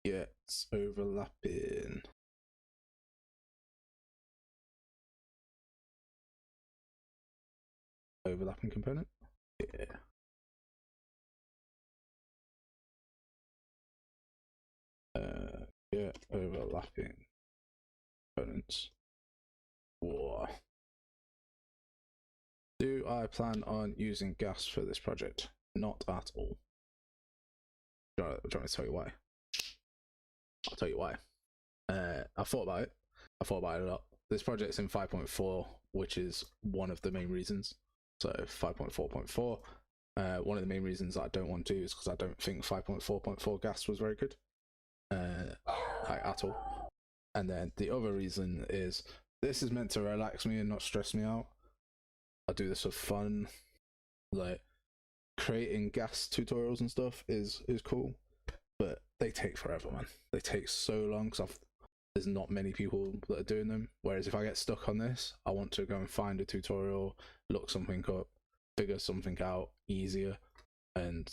get overlapping component. Yeah. Get overlapping components. Whoa. Do I plan on using gas for this project? Not at all. Do you want me to tell you why? I'll tell you why. I thought about it. I thought about it a lot. This project's in 5.4, which is one of the main reasons. So 5.4.4. One of the main reasons that I don't want to is because I don't think 5.4.4 gas was very good. Like at all. And then the other reason is this is meant to relax me and not stress me out. I do this for fun. Like creating gas tutorials and stuff is cool, but they take forever, man. They take so long because there's not many people that are doing them. Whereas if I get stuck on this, I want to go and find a tutorial, look something up, figure something out easier, and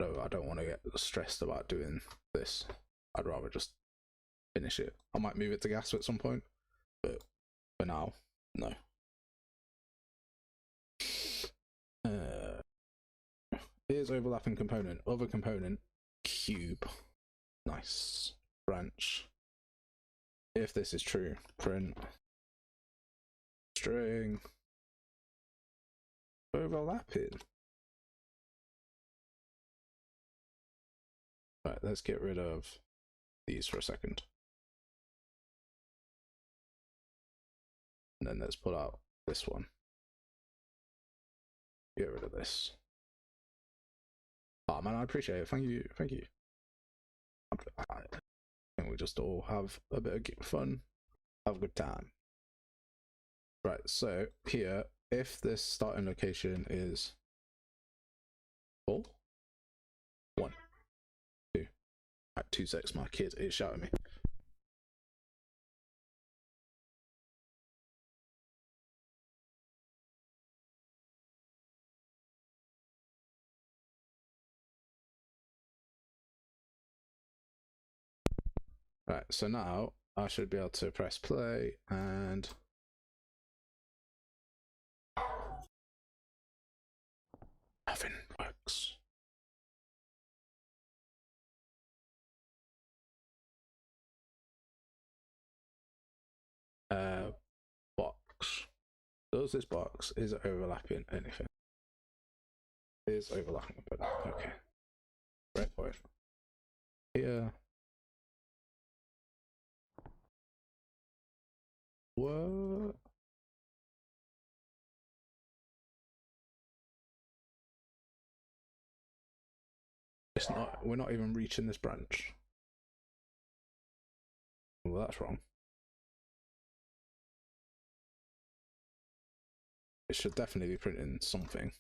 I don't want to get stressed about doing this. I'd rather just finish it. I might move it to gas at some point, but for now, no. Here's overlapping component. Other component, cube. Nice. Branch. If this is true, print string overlapping. Right, let's get rid of these for a second. And then let's pull out this one. Get rid of this. Oh man, I appreciate it. Thank you. Thank you. I think we just all have a bit of fun, have a good time. Right, so here, if this starting location is 4, 1, 2, at 2 seconds, my kid is shouting me. Right, so now I should be able to press play and nothing works. Box. Does this box is it overlapping anything? Is overlapping, but okay. Right point. Here. What? It's not. We're not even reaching this branch. Well, that's wrong. It should definitely be printing something.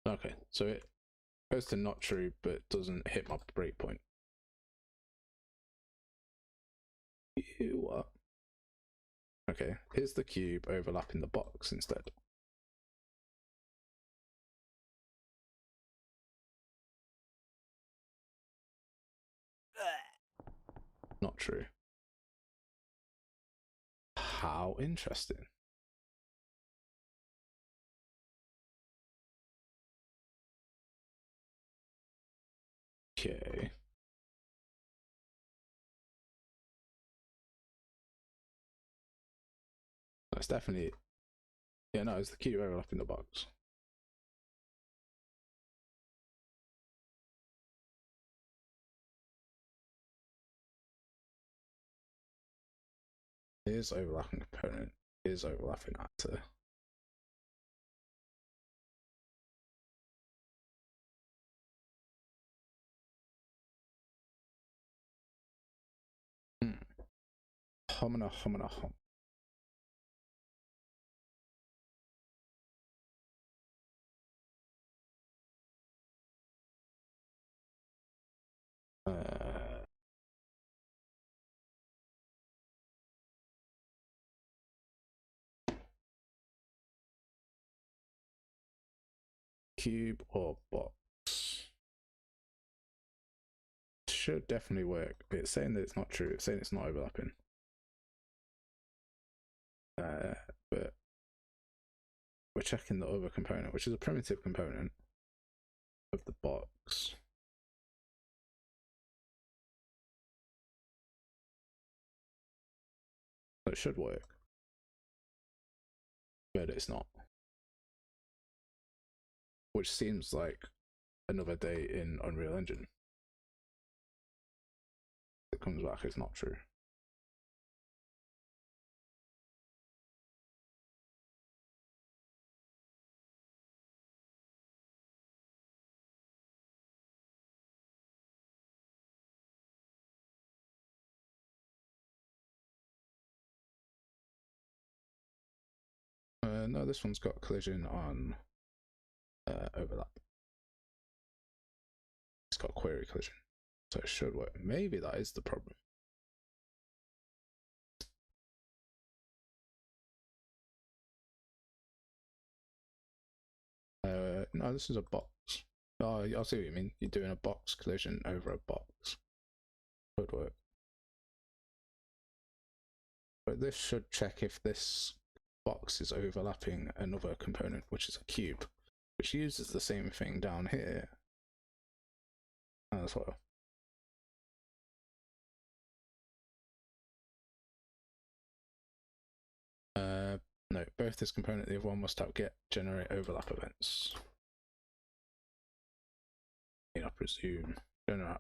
Okay, so it goes to not true, but doesn't hit my breakpoint. What? Okay, is the cube overlapping the box instead? Not true. How interesting. It's definitely, yeah, no, it's the cube overlapping the box. Is overlapping component, is overlapping actor. Homina homina hom. Cube or box should definitely work. It's saying that it's not true. It's saying it's not overlapping. But we're checking the other component, which is a primitive component of the box. So it should work, but it's not. Which seems like another day in Unreal Engine. It comes back, it's not true. No, this one's got collision on overlap. It's got query collision, so it should work. Maybe that is the problem. No, this is a box. Oh, I see what you mean. You're doing a box collision over a box. Could work. But this should check if this box is overlapping another component, which is a cube, which uses the same thing down here as well. No, both this component and the other one must generate overlap events. I presume generate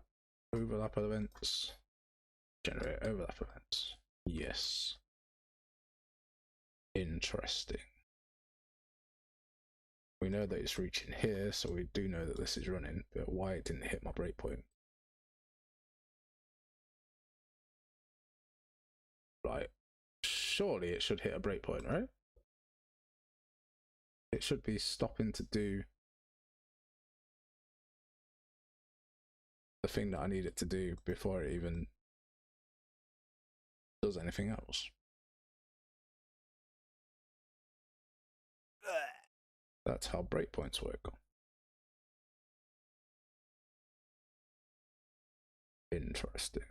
overlap events. Generate overlap events. Yes. Interesting. We know that it's reaching here, so we do know that this is running, but why it didn't hit my breakpoint? Right. Surely it should hit a breakpoint, right? It should be stopping to do the thing that I need it to do before it even does anything else. That's how breakpoints work. Interesting.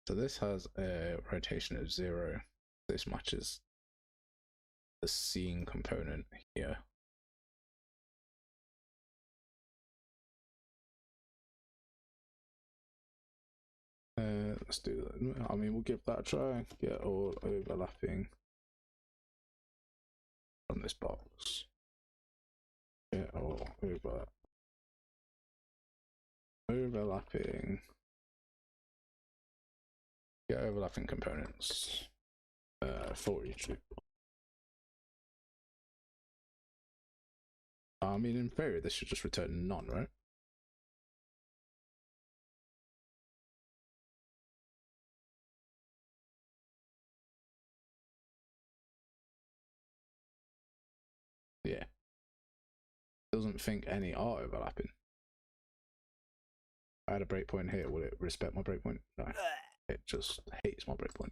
So this has a rotation of 0. This matches the scene component here. Let's do that. I mean, we'll give that a try. Get all overlapping from this box. Get all overlapping. Get overlapping components for each loop. I mean, in theory, this should just return none, right? Yeah. Doesn't think any are overlapping. If I had a breakpoint here, will it respect my breakpoint? No. It just hates my breakpoint.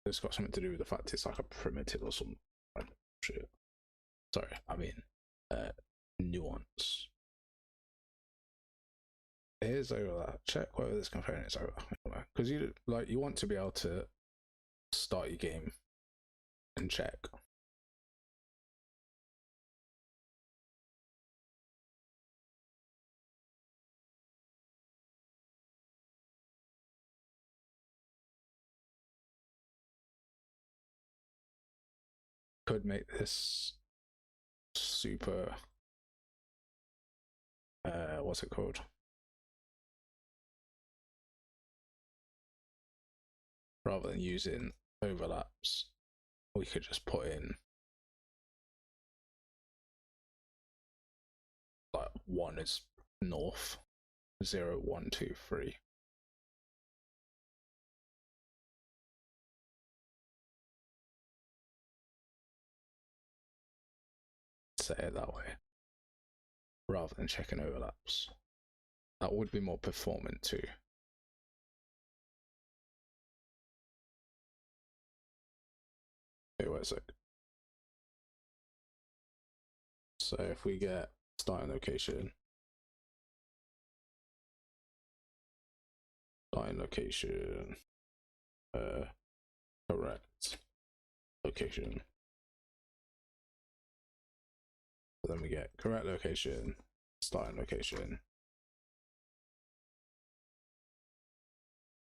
It's got something to do with the fact it's like a primitive or some shit. Sorry, I mean nuance. Here's overlap. Check whether this component is overlapping, because you want to be able to start your game and check. Could make this super what's it called? Rather than using overlaps, we could just put in like 1 is north, 0, 1, 2, 3. Say it that way, rather than checking overlaps. That would be more performant too. Okay, wait a sec. So if we get starting location, correct location. Then we get correct location, starting location.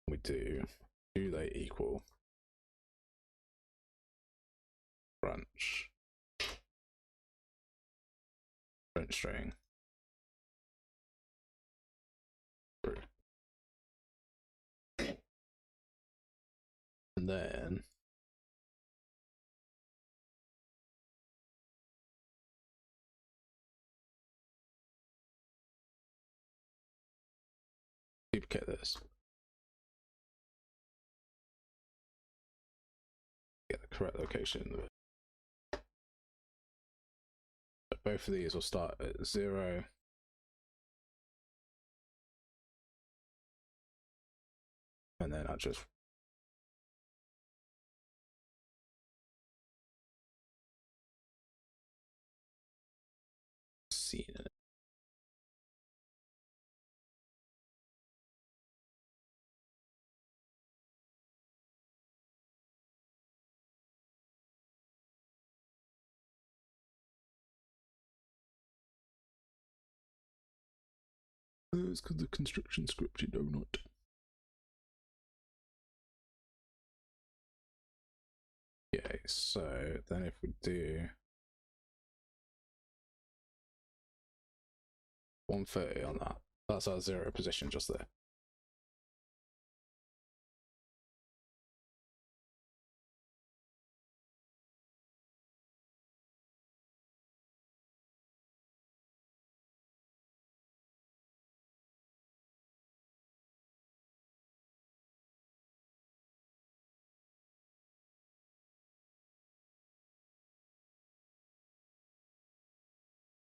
We do they equal branch string through. And then duplicate this. Get the correct location. But both of these will start at 0. And then I just seen it. It's because the construction script, you donut. Okay, so then if we do 130 on that, that's our 0 position just there.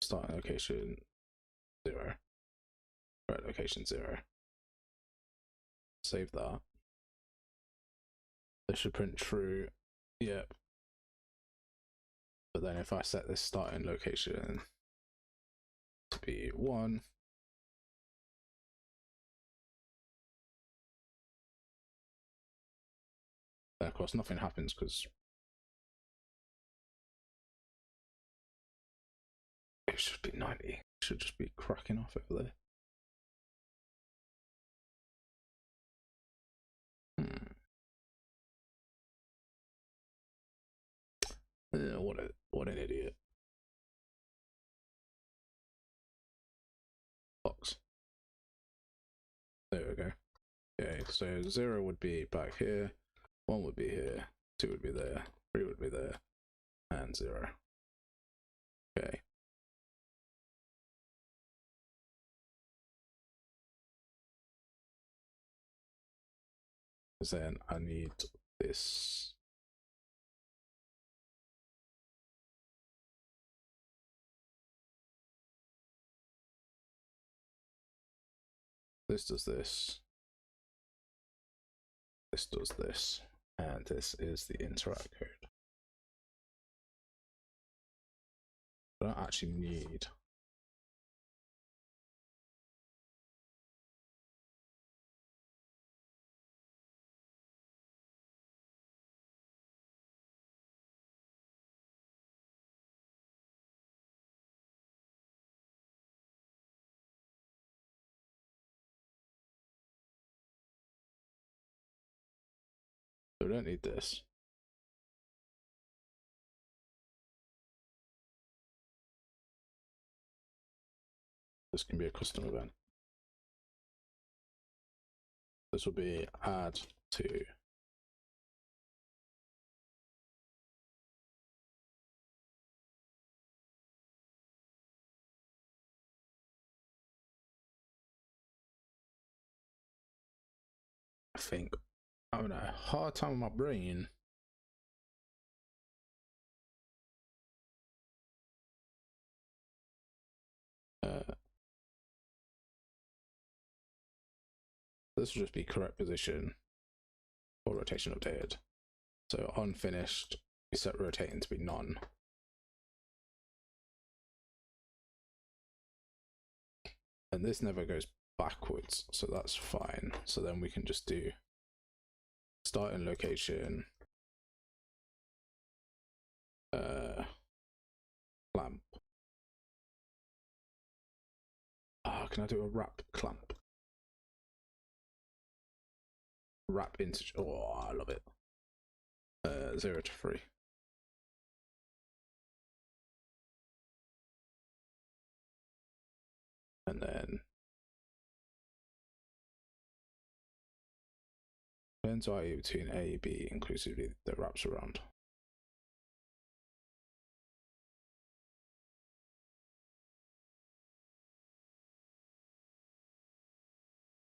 Starting location 0, right location 0. Save that. This should print true. Yep. But then if I set this starting location to be 1, then of course nothing happens because it should be 90. It should just be cracking off over there. Yeah, what an idiot. Box. There we go. Okay, so 0 would be back here, 1 would be here, 2 would be there, 3 would be there, and 0. Okay. Then I need this. This does this. This does this. And this is the interact code. I don't actually need don't need this. This can be a custom event. This will be add to. I think I'm having a hard time with my brain. This will just be correct position or rotation updated. So unfinished, we set rotating to be none. And this never goes backwards, so that's fine. So then we can just do starting location, clamp. Can I do a wrap clamp? Wrap integer. Oh, I love it. 0 to 3. And then turns value between A, B, inclusively that wraps around.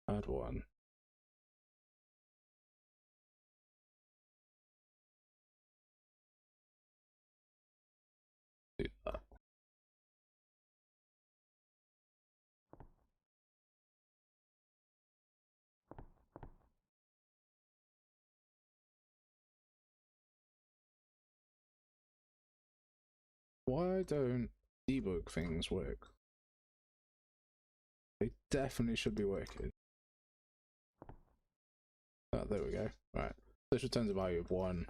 Add one. Do that. Why don't debug things work? They definitely should be working. There we go. Right. This returns a value of 1.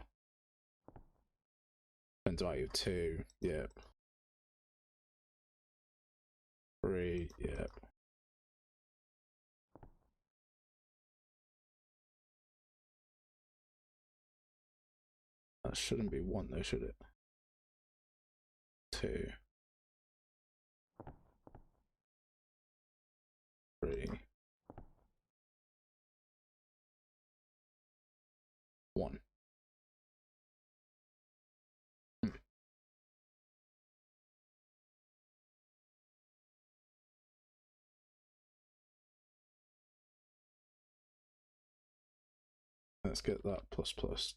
Returns a value of 2. Yep. 3. Yep. That shouldn't be 1 though, should it? 2. 3. 1. Let's get that plus plus.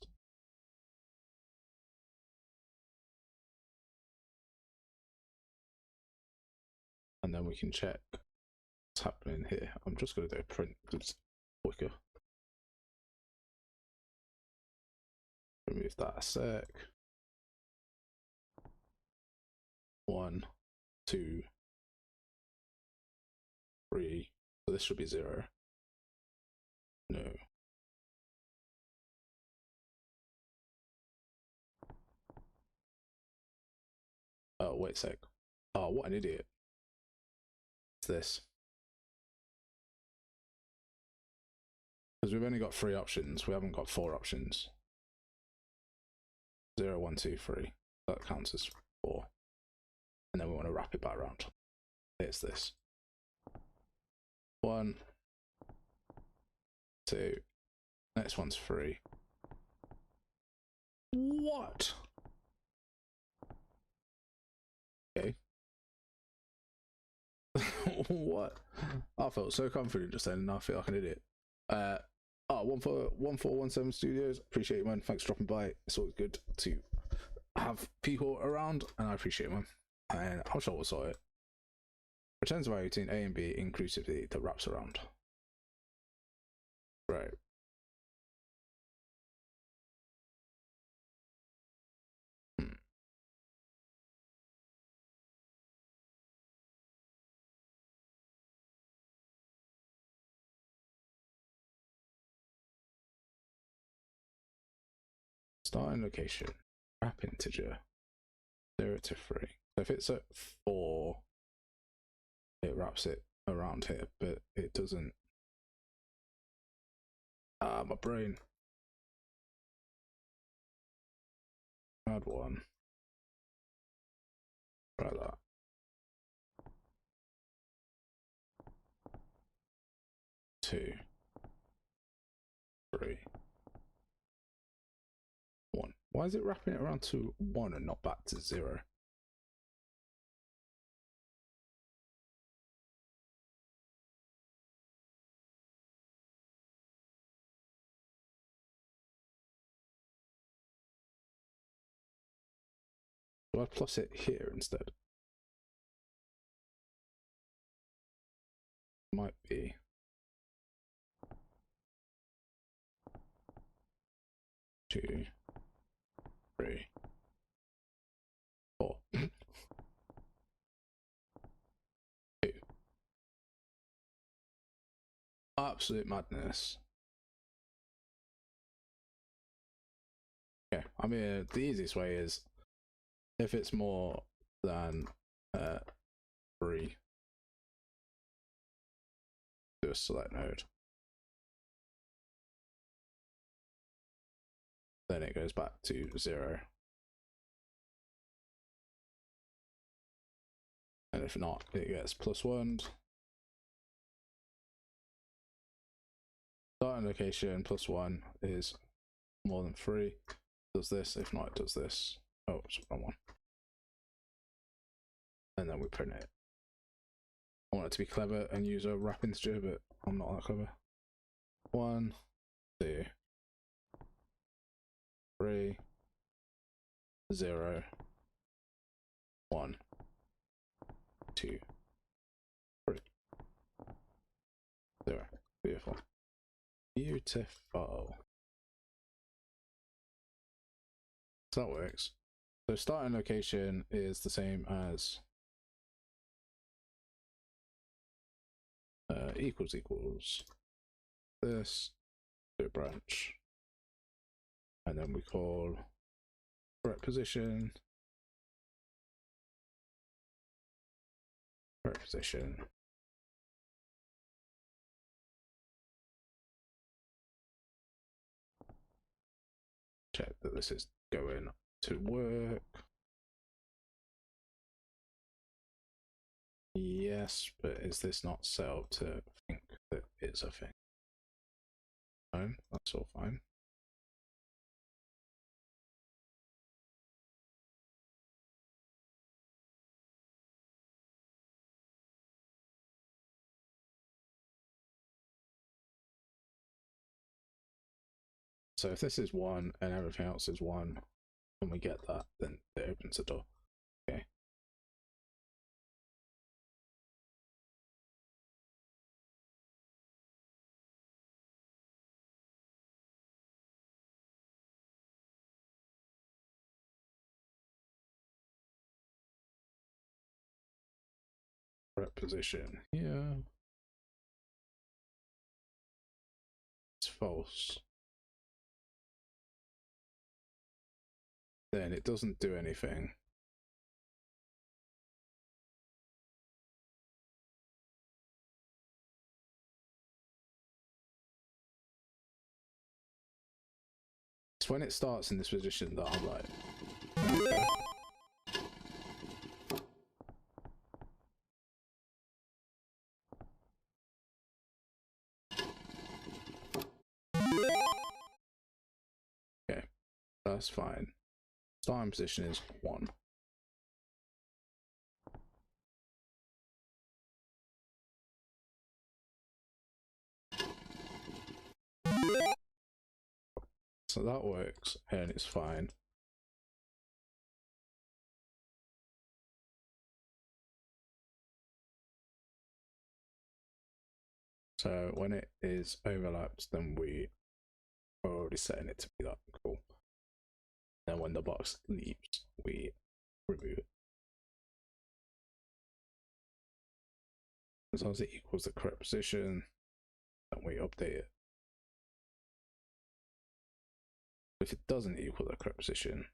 And then we can check what's happening here. I'm just going to do a print because it's quicker. Remove that a sec. 1, 2, 3. So this should be 0. No. Oh, wait a sec. Oh, what an idiot. It's this. Because we've only got 3 options. We haven't got 4 options. 0, 1, 2, 3. That counts as 4. And then we want to wrap it back around. Here's this. 1, 2. Next one's 3. What? Okay. What? I felt so confident just then, and I feel like an idiot. 1417 Studios. Appreciate it, man. Thanks for dropping by. It's always good to have people around, and I appreciate it, man. And I'm sure we'll sort it. Returns value between A and B inclusively that wraps around. Right. Starting location. Wrap integer. 0 to 3. So if it's at 4, it wraps it around here, but it doesn't. My brain. Add one. Try that. Two. Three. One. Why is it wrapping it around to one and not back to zero? Do I plus it here instead? Might be. Two. Three. Four. Two. Absolute madness. Okay, I mean, the easiest way is if it's more than 3, do a select node. Then it goes back to 0. And if not, it gets +1. Starting location +1 is more than 3. Does this, if not, it does this. Oh, it's the wrong one. And then we print it. I want it to be clever and use a wrap integer, but I'm not that clever. 1, 2, 3, 0, 1, 2, 3, 0. Beautiful. Beautiful. So that works. So starting location is the same as equals this to a branch, and then we call correct position, check that this is going to work. Yes, but is this not set up to think that it's a thing? No, that's all fine. So if this is 1 and everything else is 1, and we get that, then it opens the door. Okay. Correct position here. It's false. Then it doesn't do anything. It's when it starts in this position that I'm like, okay. Okay, that's fine. Starting position is 1. So that works and it's fine. So when it is overlapped, then we are already setting it to be that. Cool. Then when the box leaves, we remove it. As long as it equals the correct position, then we update it. If it doesn't equal the correct position,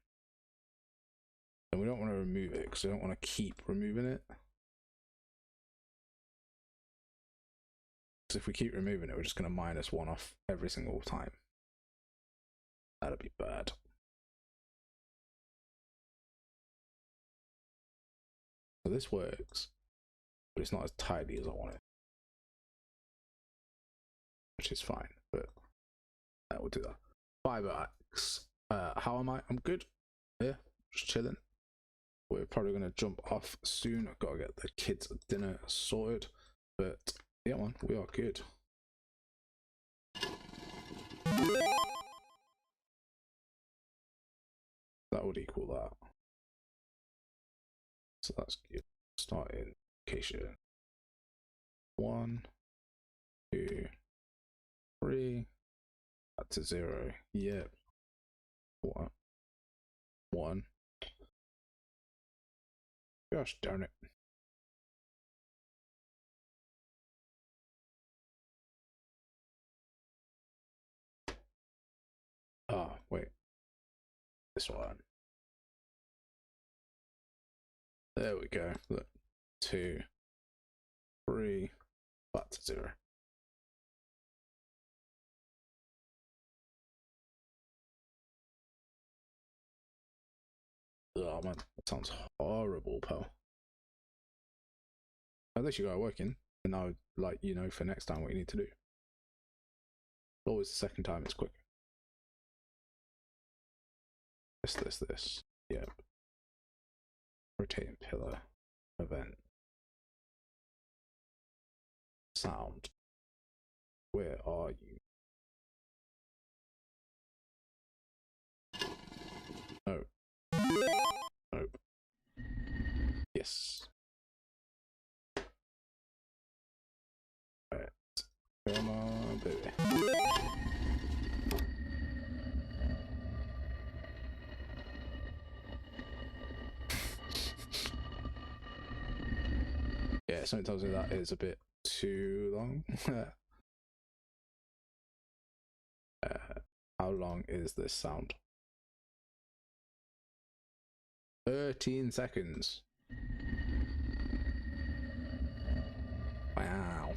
then we don't want to remove it because we don't want to keep removing it. Because if we keep removing it, we're just going to -1 off every single time. That'd be bad. So this works, but it's not as tidy as I want it, which is fine, but we'll do that. Fiber axe. How am I? I'm good. Yeah, just chilling. We're probably gonna jump off soon. I've got to get the kids' dinner sorted, but yeah, man, we are good. That would equal that. So that's good. Starting location. 1, 2, 3. Back to 0. Yep. 1. Gosh darn it. Ah, wait. This one. There we go. Look. 2, 3. Back to 0. Oh man, that sounds horrible, pal. At least you got it working, and now, like, you know, for next time what you need to do. Always the second time it's quicker. This. Yep. Rotating pillar. Event. Sound. Where are you? No. Nope. Yes. Right. Come on, baby. Yeah, something tells me that is a bit too long. How long is this sound? 13 seconds. Wow.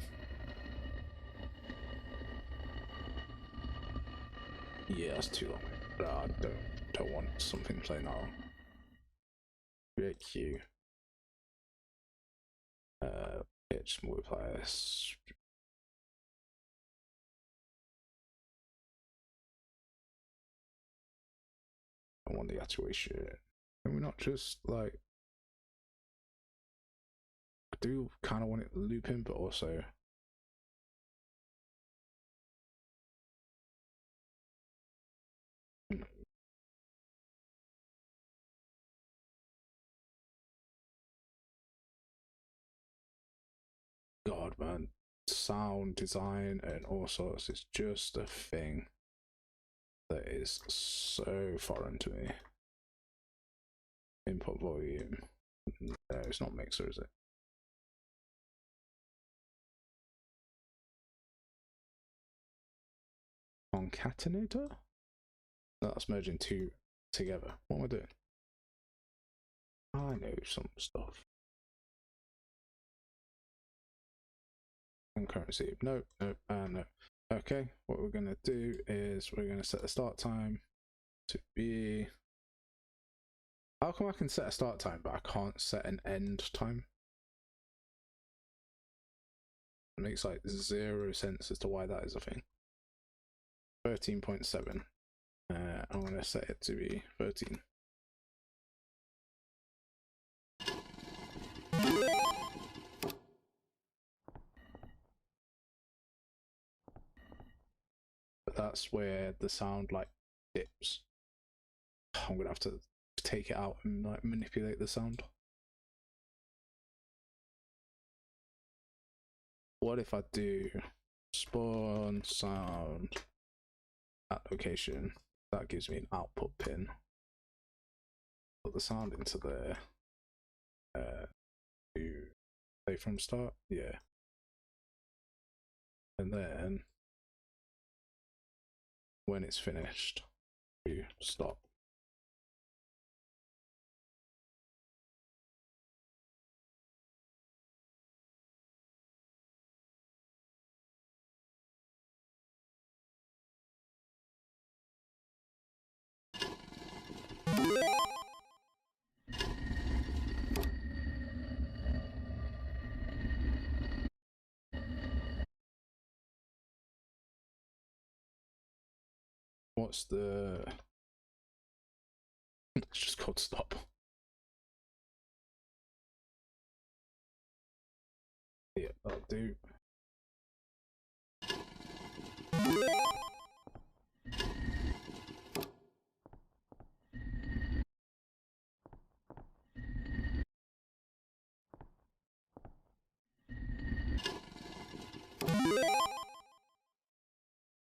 Yeah, that's too long. But I don't want something playing that long. Create queue. Pitch multipliers. I want the actuation. Can we not just like? I do kind of want it looping, but also. God, man, sound design and all sorts is just a thing that is so foreign to me. Input volume. No, it's not mixer, is it? Concatenator? No, that's merging two together. What am I doing? I know some stuff. Concurrency. No. Okay, what we're gonna do is we're gonna set the start time to be. How come I can set a start time but I can't set an end time? It makes like 0 sense as to why that is a thing. 13.7. I'm gonna set it to be 13. But that's where the sound like dips. I'm gonna have to take it out and like manipulate the sound. What if I do spawn sound at location? That gives me an output pin. Put the sound into there. Do play from start, yeah. And then when it's finished, we stop. What's the... It's just called stop. Yeah, that'll do.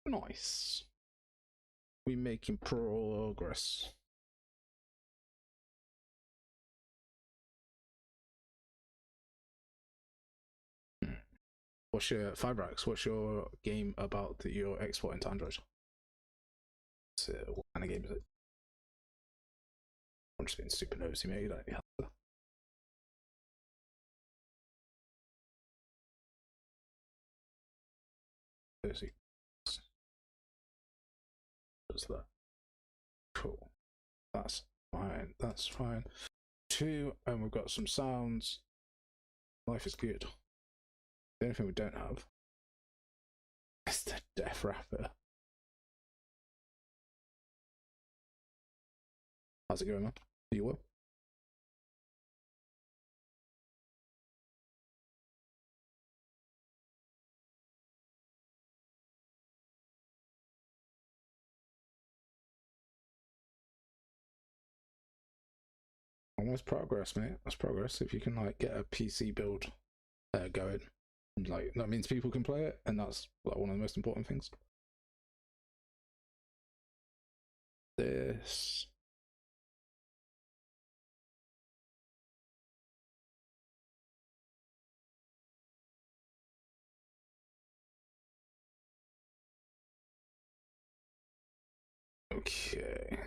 Nice. We making progress. What's your Fibrax? What's your game about that you're exporting to Android? So, what kind of game is it? I'm just being super nosy, mate. Like, yeah. Nosy. What's that? Cool. That's fine. That's fine. 2, and we've got some sounds. Life is good. The only thing we don't have is the death rapper. How's it going, man? Are you well? Almost progress, mate. That's progress. If you can like get a PC build going, like that means people can play it, and that's like one of the most important things. This. Okay.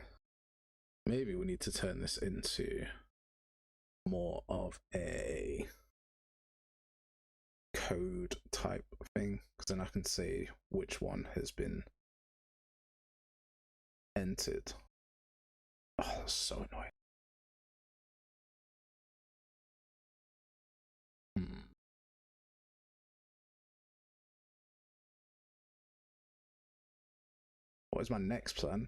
Maybe we need to turn this into more of a code type thing, because then I can say which one has been entered. Oh, that's so annoying. What is my next plan?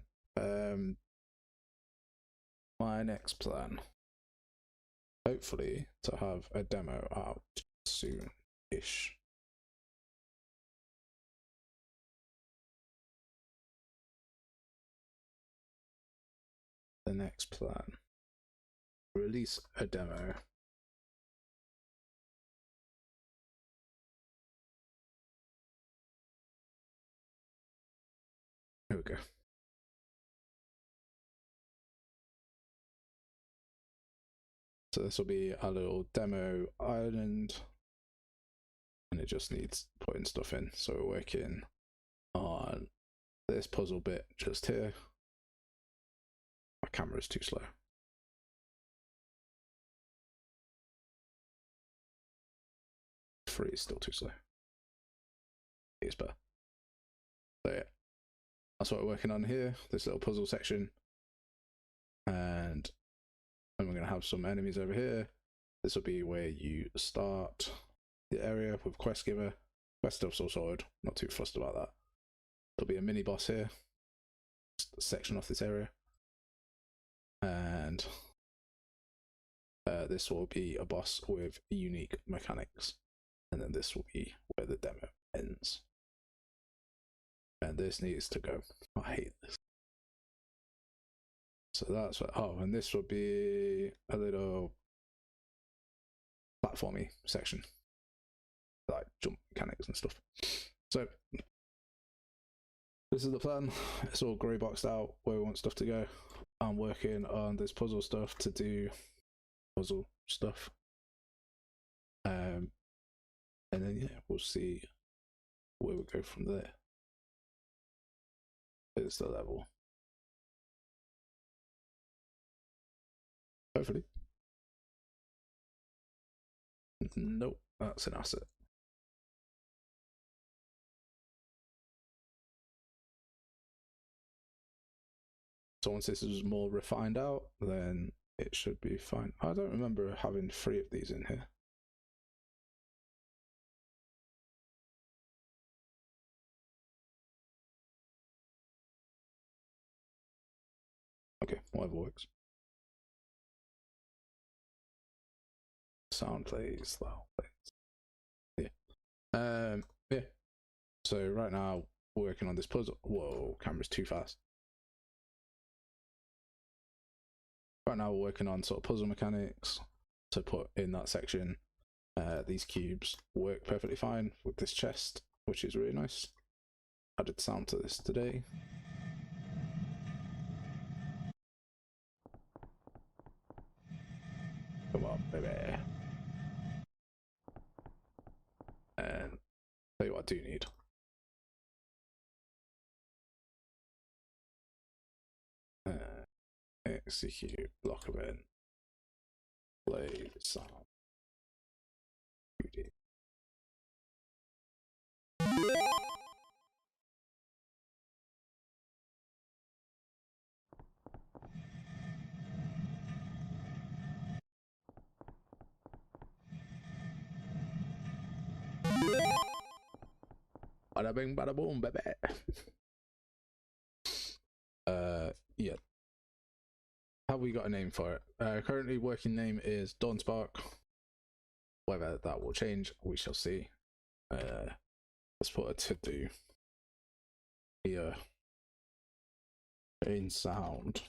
My next plan, hopefully, to have a demo out soon-ish. The next plan, release a demo. Here we go. So this will be a little demo island, and it just needs putting stuff in. So we're working on this puzzle bit just here. My camera's too slow. Free is still too slow. It's better. So yeah, that's what we're working on here, this little puzzle section. And we're going to have some enemies over here. This will be where you start the area with quest giver. Quest stuff's all sorted, not too fussed about that. There'll be a mini boss here, just a section off this area. And this will be a boss with unique mechanics. And then this will be where the demo ends. And this needs to go. I hate this. So that's what, oh, and this will be a little platformy section, like jump mechanics and stuff. So this is the plan. It's all grey boxed out where we want stuff to go. I'm working on this puzzle stuff to do puzzle stuff. And then yeah, we'll see where we go from there. It's the level. Hopefully. Nope, that's an asset. So once this is more refined out, then it should be fine. I don't remember having 3 of these in here. whatever works. Sound plays, loud plays. Yeah. Yeah. So right now we're working on this puzzle. Whoa, camera's too fast. Right now we're working on sort of puzzle mechanics to put in that section. These cubes work perfectly fine with this chest, which is really nice. Added sound to this today. Come on, baby. And tell you what I do need. Execute, block event, play sound. Bada bing, bada boom, baby. Yeah. Have we got a name for it? Currently working name is Dawnspark. Whether that will change, we shall see. Let's put a to do here in sound.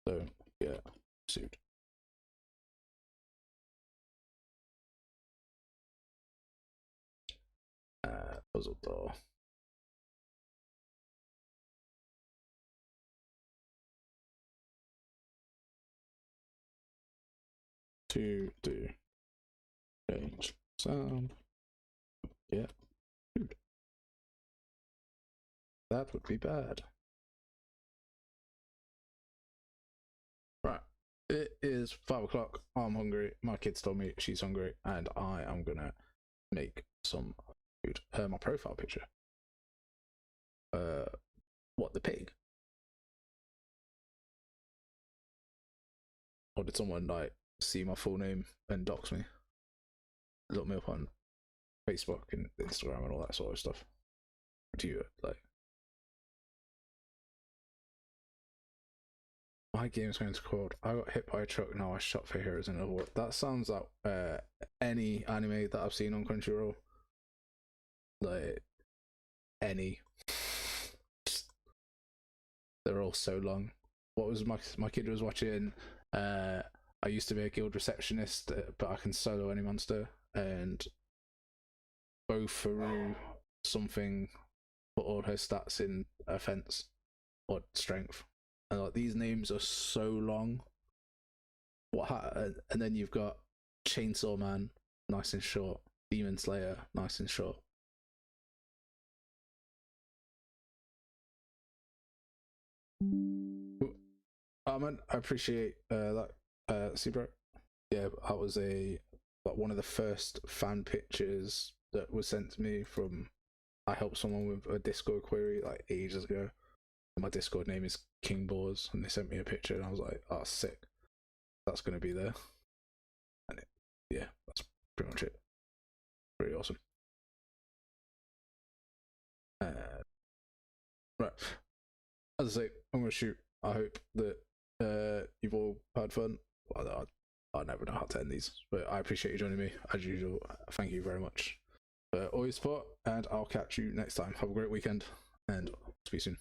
So yeah, suit. Puzzle door. To do change sound. Yeah. Dude. That would be bad. Right. It is 5 o'clock. I'm hungry. My kids told me she's hungry, and I am gonna make some food. My profile picture. What, the pig? Or did someone like see my full name and dox me? Look me up on Facebook and Instagram and all that sort of stuff. Do you like? My game's going to record. I got hit by a truck. Now I shot for heroes in another war. That sounds like any anime that I've seen on Crunchyroll. Like any. They're all so long. What was my kid was watching? I used to be a guild receptionist, but I can solo any monster, and go through something, put all her stats in offense or strength, and like these names are so long. And then you've got Chainsaw Man, nice and short. Demon Slayer, nice and short. Man, I appreciate that, Seabro. Yeah, that was one of the first fan pictures that was sent to me from. I helped someone with a Discord query like ages ago. And my Discord name is King Boars, and they sent me a picture, and I was like, "Oh, sick! That's gonna be there." And yeah, that's pretty much it. Pretty awesome. Right, as I say, I'm gonna shoot. I hope that you've all had fun. I never know how to end these, but I appreciate you joining me as usual. Thank you very much for all your support, and I'll catch you next time. Have a great weekend, and speak soon.